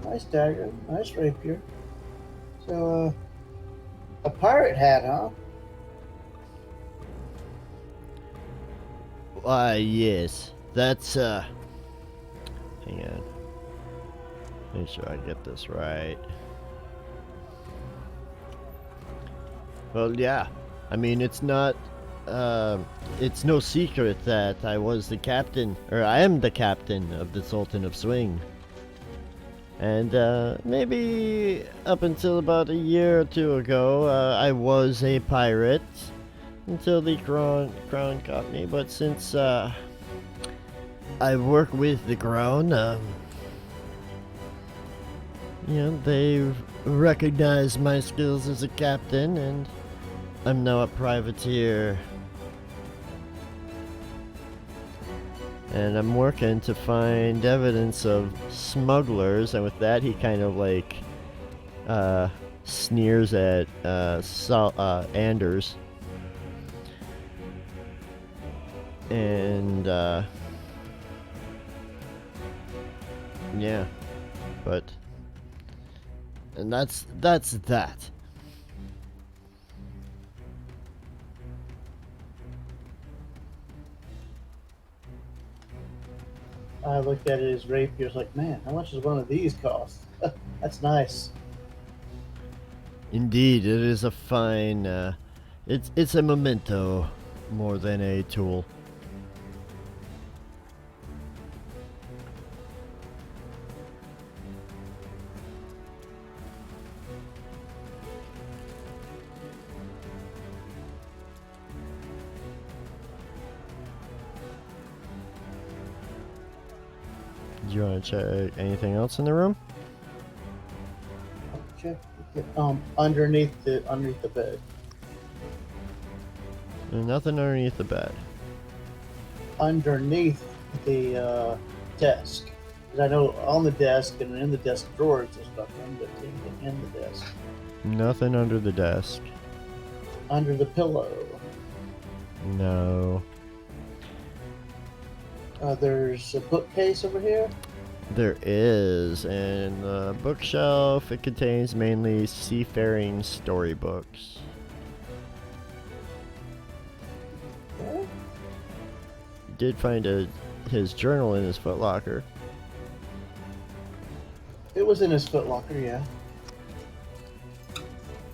Nice dagger, nice rapier. So, a pirate hat, huh? Why, yes. That's, hang on. Make sure I get this right. Well, yeah. I mean, it's not, it's no secret that I was the captain, or I am the captain of the Sultan of Swing. And, maybe up until about a year or 2 ago, I was a pirate. Until the crown caught me, but since, I work with the Crown, you know, they've recognized my skills as a captain, and I'm now a privateer. And I'm working to find evidence of smugglers, and with that he kind of like sneers at Anders. And yeah, but and that's that. I looked at his rapier. I was like, man, how much does one of these cost? That's nice. Indeed, it is a fine. It's a memento more than a tool. Do you want to check anything else in the room? Check underneath the bed. There's nothing underneath the bed. Underneath the desk. Because I know on the desk and in the desk drawers there's nothing, but in the desk. Nothing under the desk. Under the pillow. No. There's a bookcase over here. There is, and the bookshelf, it contains mainly seafaring storybooks. Okay. Did find his journal in his footlocker. It was in his footlocker,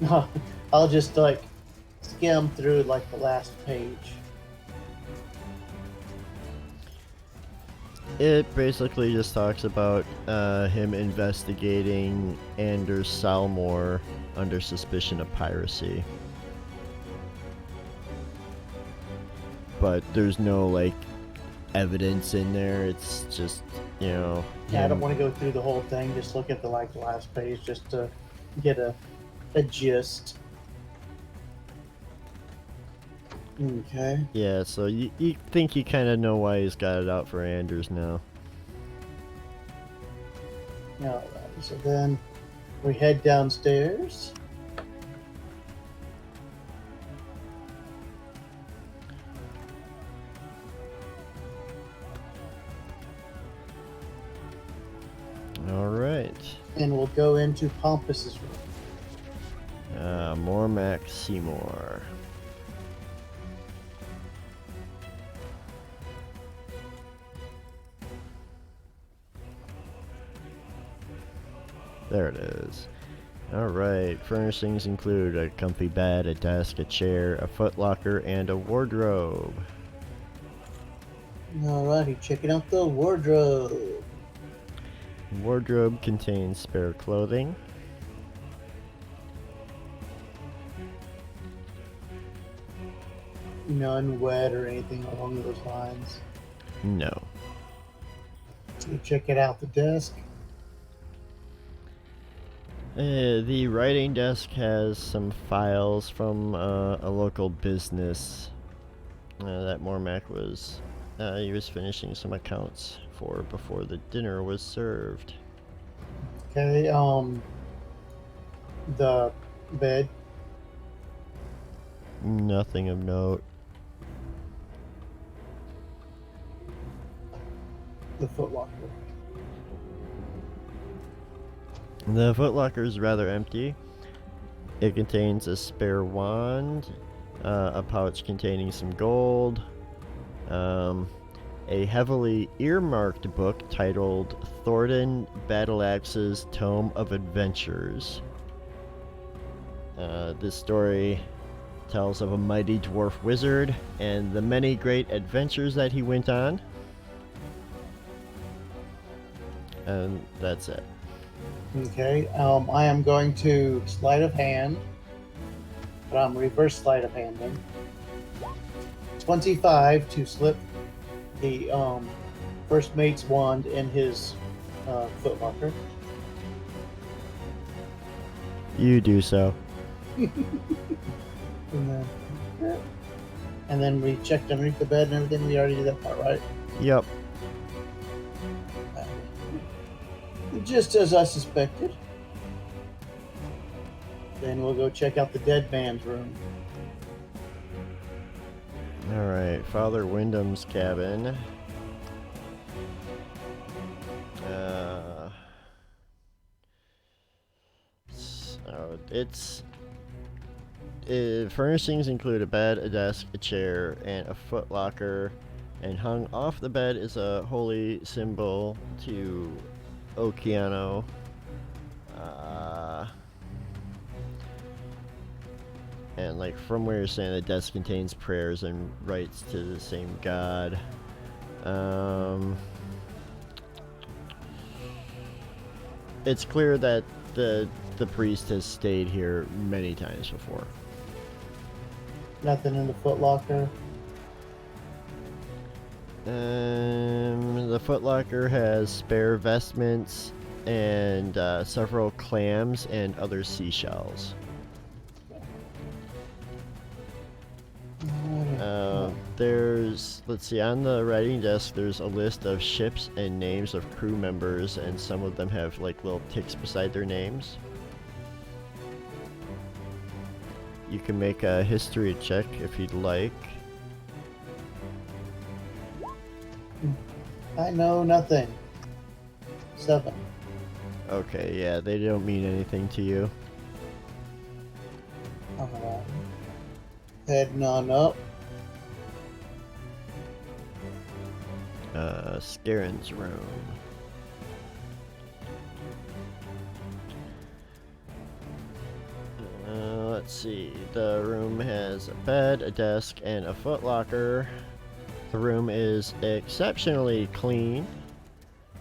yeah. I'll just like skim through like the last page. It basically just talks about him investigating Anders Salmore under suspicion of piracy. But there's no like evidence in there. It's just, you know. Yeah, I don't want to go through the whole thing. Just look at the last page just to get a gist. Okay. Yeah, so you think you kind of know why he's got it out for Anders now. Alright, so then we head downstairs. All right. And we'll go into Pompus's room. Mormac Seymour. There it is. Alright, furnishings include a comfy bed, a desk, a chair, a footlocker, and a wardrobe. Alrighty, checking out the wardrobe. Wardrobe contains spare clothing. None wet or anything along those lines. No. You check it out the desk. The writing desk has some files from a local business that Mormac was he was finishing some accounts for before the dinner was served. Okay, the bed. Nothing of note. The footlocker. The footlocker is rather empty. It contains a spare wand, a pouch containing some gold, a heavily earmarked book titled Thornton Battleaxe's Tome of Adventures. This story tells of a mighty dwarf wizard and the many great adventures that he went on. And that's it. Okay, I am going to sleight of hand, but I'm reverse sleight of handing. 25 to slip the first mate's wand in his footlocker. You do so. And then we checked underneath the bed and everything. We already did that part, right? Yep. Just as I suspected. Then we'll go check out the dead man's room. Alright, Father Wyndham's cabin. Furnishings include a bed, a desk, a chair, and a footlocker. And hung off the bed is a holy symbol to Okeano. And like from where you're saying, the desk contains prayers and rites to the same god. It's clear that the priest has stayed here many times before. Nothing in the footlocker. The footlocker has spare vestments and several clams and other seashells. Let's see, on the writing desk there's a list of ships and names of crew members, and some of them have like little ticks beside their names. You can make a history check if you'd like. I know nothing. 7. Okay, yeah, they don't mean anything to you. Alright. Heading on up. Scarin's room. Let's see. The room has a bed, a desk, and a footlocker. The room is exceptionally clean.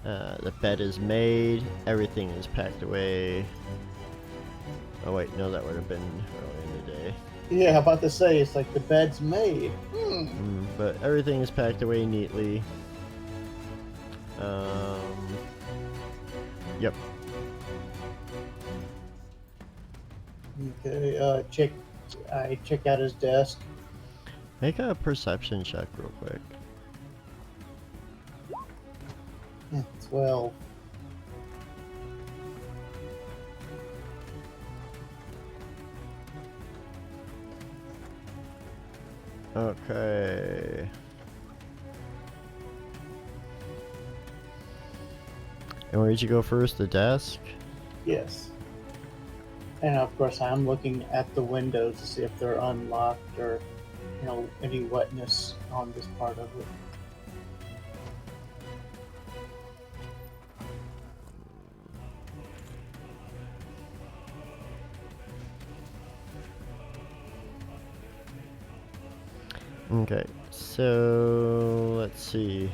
The bed is made. Everything is packed away. Oh wait, no, that would have been early in the day. Yeah, about to say, it's like the bed's made. But everything is packed away neatly. Yep. Okay, I check out his desk. Make a perception check real quick. 12. Okay. And where did you go first? The desk? Yes. And of course, I'm looking at the windows to see if they're unlocked or, any wetness on this part of it. Okay, so let's see.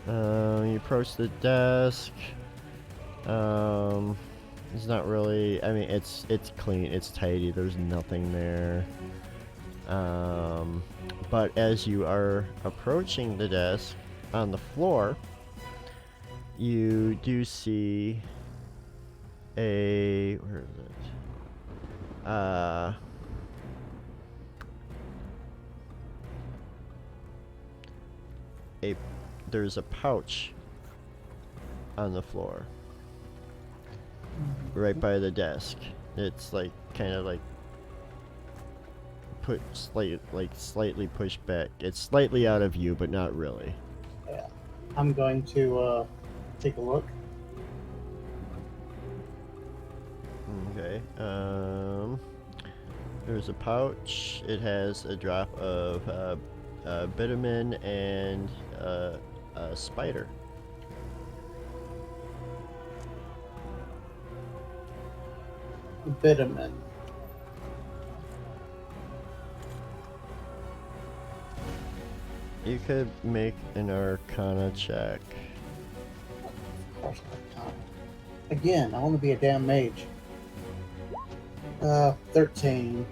You approach the desk. It's not really. I mean, it's clean. It's tidy. There's nothing there. But as you are approaching the desk on the floor, you do see a where is it? A there's a pouch on the floor right by the desk. It's like kind of like slightly pushed back. It's slightly out of view, but not really. Yeah. I'm going to take a look. Okay. There's a pouch. It has a drop of bitumen and a spider. Bitumen. You could make an Arcana check. Of course I can't. Again, I want to be a damn mage. 13.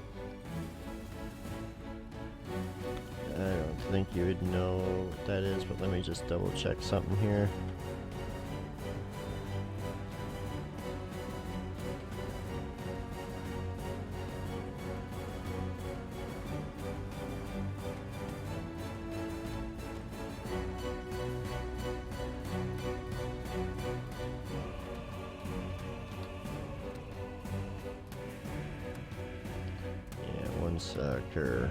I don't think you would know what that is, but let me just double check something here. Yeah, one sector.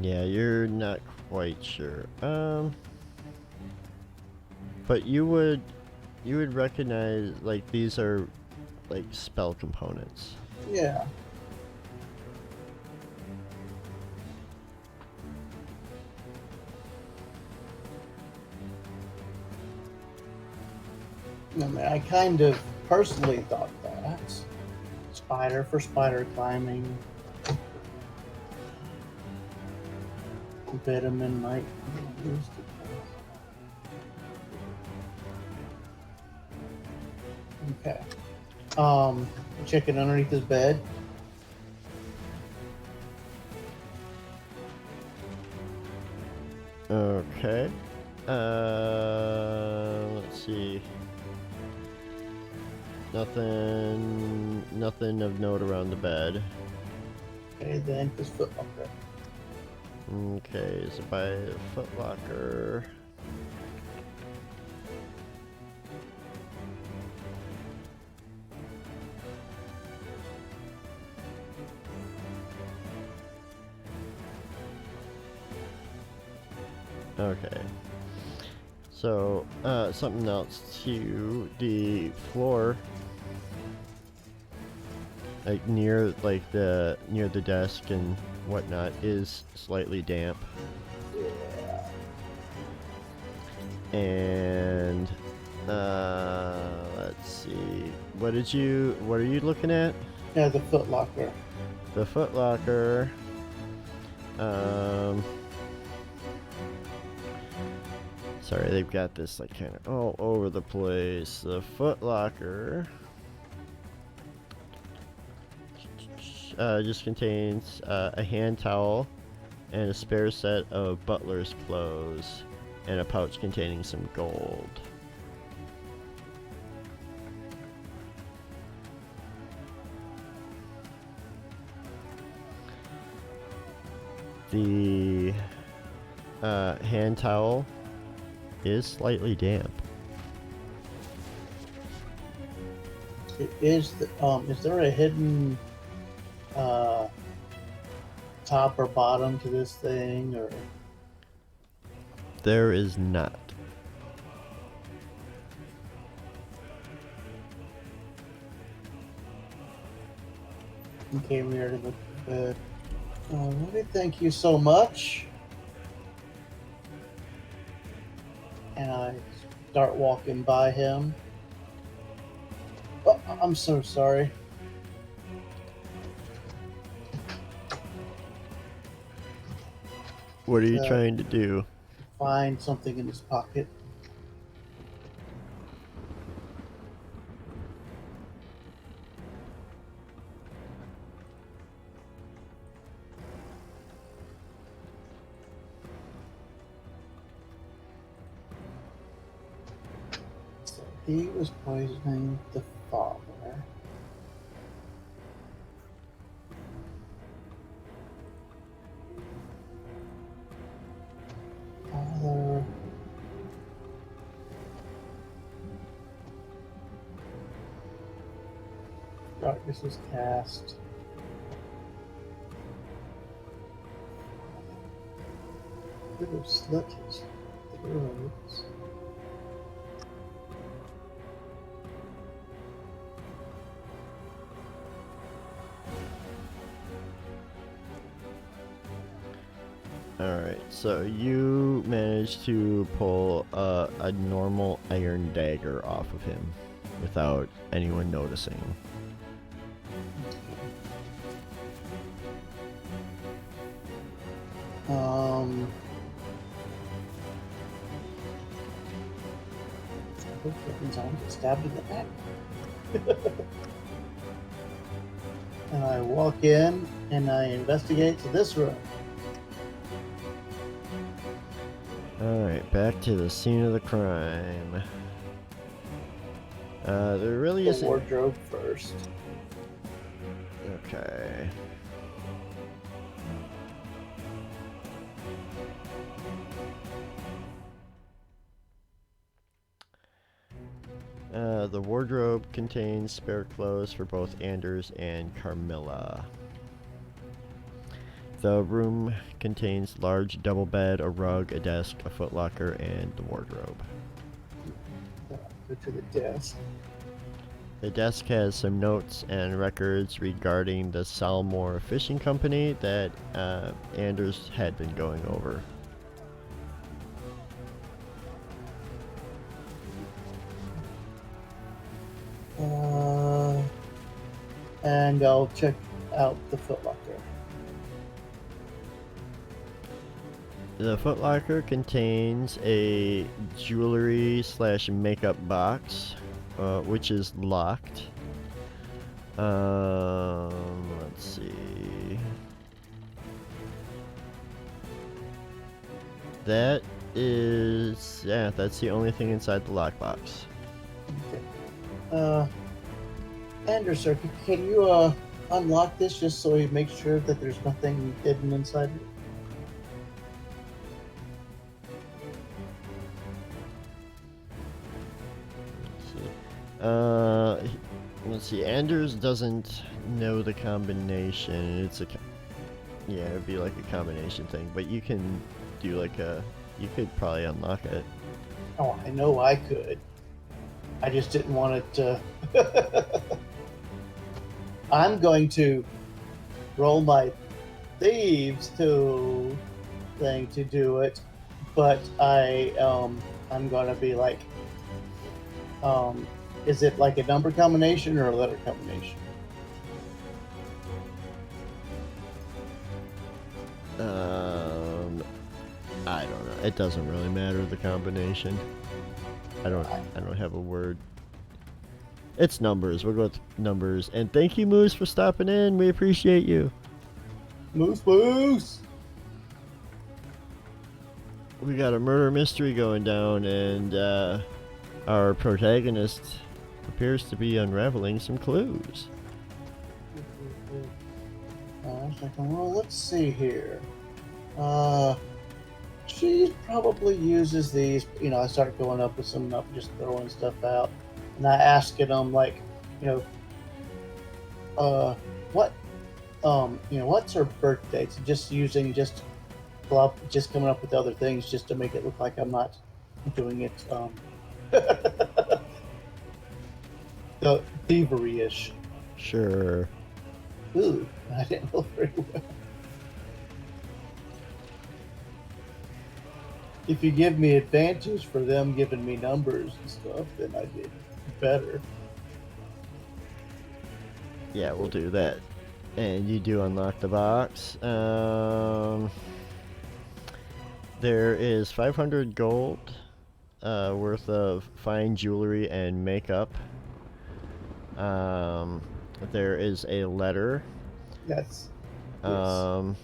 Yeah, you're not quite sure. But you would recognize, like, these are like spell components. Yeah. I mean, I kind of personally thought that. Spider for spider climbing. Bitumen might be used to. Okay. Checking underneath his bed. Okay. Let's see. Nothing of note around the bed. Okay, then his footlocker. Okay, so by the footlocker. Okay. So, something else to the floor, like near the desk and whatnot, is slightly damp. Yeah. And let's see. What are you looking at? Yeah, the footlocker. The footlocker. Sorry, they've got this like kind of all over the place. The footlocker just contains a hand towel and a spare set of butler's clothes and a pouch containing some gold. The hand towel is slightly damp. Is there a hidden top or bottom to this thing, or There is not. and came here to look for food. Alrighty, thank you so much. And I start walking by him. Oh, I'm so sorry. What are you Uh, trying to do? Find something in his pocket. So he was poisoning the father. Father. Darkness was cast. Could have slit his throat. Alright, so you managed to pull a normal iron dagger off of him without anyone noticing. I hope that means I'll get stabbed in the back. And I walk in and I investigate to this room. Alright, back to the scene of the crime. There really The isn't. wardrobe first. Okay. The wardrobe contains spare clothes for both Anders and Carmilla. The room contains large double bed, a rug, a desk, a footlocker, and the wardrobe. Go to the desk. The desk has some notes and records regarding the Salmore Fishing Company that Anders had been going over. And I'll check out the footlocker. The footlocker contains a jewelry / makeup box, which is locked. Let's see. That is, yeah, that's the only thing inside the lockbox. Okay. Anders, sir, can you unlock this just so we make sure that there's nothing hidden inside it? Let's see. Anders doesn't know the combination. Yeah, it'd be like a combination thing. But you can do you could probably unlock it. Oh, I know I could. I just didn't want it to. I'm going to roll my thieves to thing to do it, but I'm gonna be like, is it like a number combination or a letter combination? I don't know. It doesn't really matter the combination. I don't have a word. It's numbers. We'll go with numbers. And thank you, Moose, for stopping in. We appreciate you. Moose, moose. We got a murder mystery going down, and our protagonist appears to be unraveling some clues. Well, let's see here. She probably uses these. I start going up with some, just throwing stuff out, and I asking them like, what, what's her birth date? So just using just coming up with other things just to make it look like I'm not doing it the thievery-ish. Sure. Ooh, I didn't know very well. If you give me advantage for them giving me numbers and stuff, then I did better. Yeah, we'll do that. And you do unlock the box. There is 500 gold worth of fine jewelry and makeup. Um, there is a letter. Yes. Yes. Um,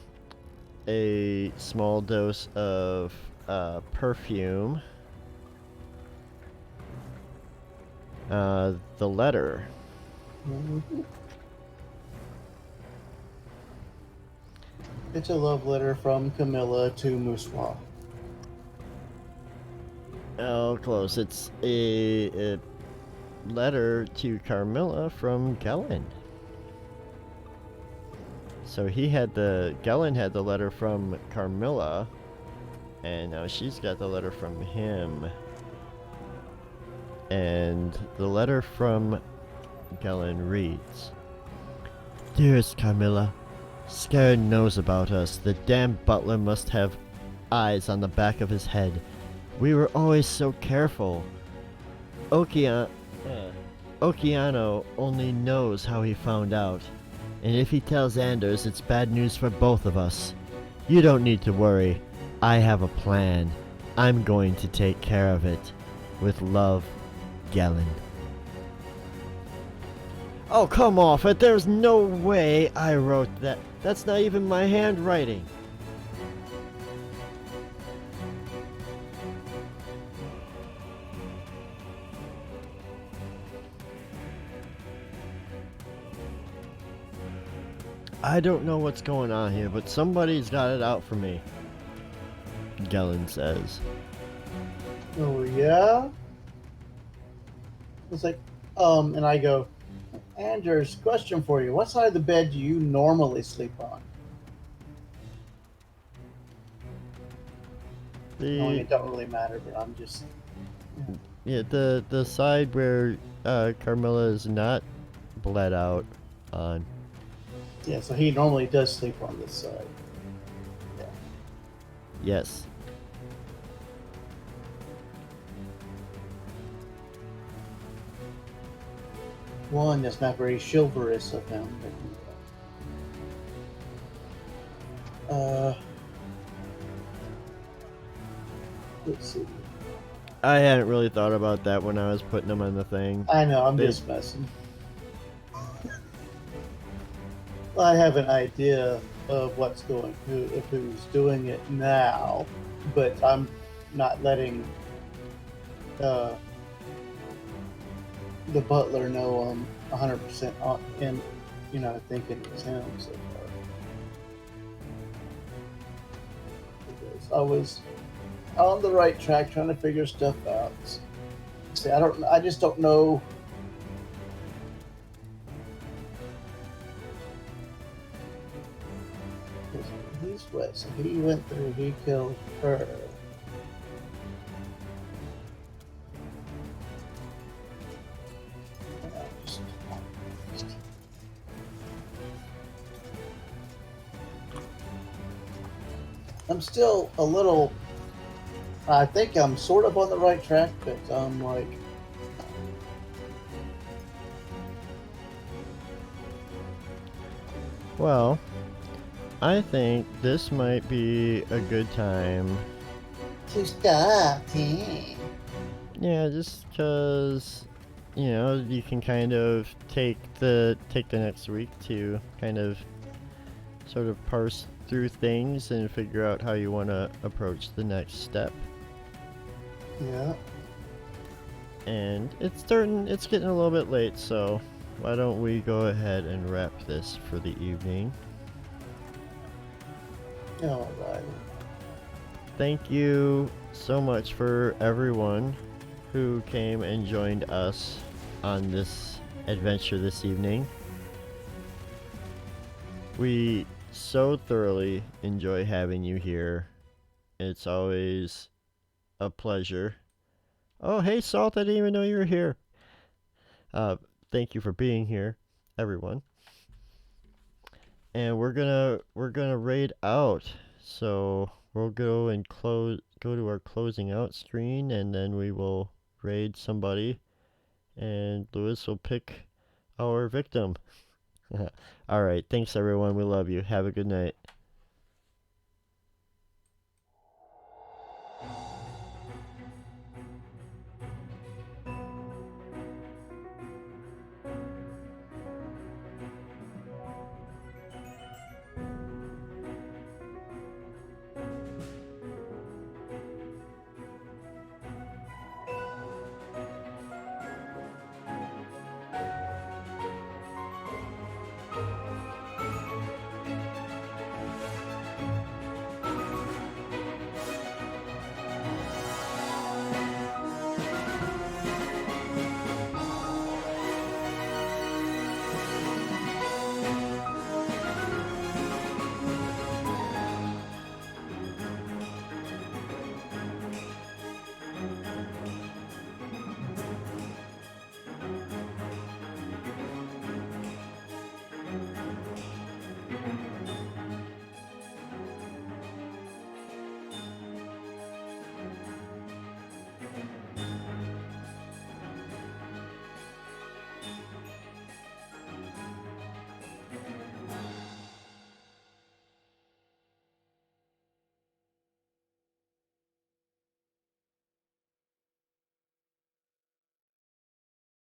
a small dose of perfume. The letter. Mm-hmm. It's a love letter from Camilla to Muswa. Oh, close. It's a letter to Carmilla from Gellin. So Gellin had the letter from Carmilla, and now she's got the letter from him. And the letter from Gellin reads, Dearest Carmilla, Scared knows about us. The damn butler must have eyes on the back of his head. We were always so careful. Okiano only knows how he found out. And if he tells Anders, it's bad news for both of us. You don't need to worry. I have a plan. I'm going to take care of it. With love, Gellin. Oh, come off it. There's no way I wrote that. That's not even my handwriting. I don't know what's going on here, but somebody's got it out for me. Gellin says. Oh yeah. It's like, and I go, Anders, question for you. What side of the bed do you normally sleep on? Knowing it don't really matter, but I'm just. Yeah, the side where Carmilla is not bled out on. Yeah, so he normally does sleep on this side. Yeah. Yes. One, that's not very chivalrous of him. But, let's see. I hadn't really thought about that when I was putting them on the thing. I know, I'm just messing. I have an idea of who's doing it now, but I'm not letting the butler know I'm 100% in, thinking it's him so far. Because I was on the right track trying to figure stuff out. See, I just don't know. He's wet, so he went through, he killed her. I'm still a little. I think I'm sort of on the right track, but I'm like. Well, I think this might be a good time To stop, Yeah, just because you can kind of take the next week to kind of sort of parse through things and figure out how you want to approach the next step. Yeah. And it's getting a little bit late, so why don't we go ahead and wrap this for the evening. All right. Thank you so much for everyone who came and joined us on this adventure this evening. We so thoroughly enjoy having you here. It's always a pleasure. Oh, hey, Salt, I didn't even know you were here. Thank you for being here, everyone. and we're gonna raid out. So we'll go to our closing out screen, and then we will raid somebody, and Lewis will pick our victim. All right, thanks everyone. We love you. Have a good night.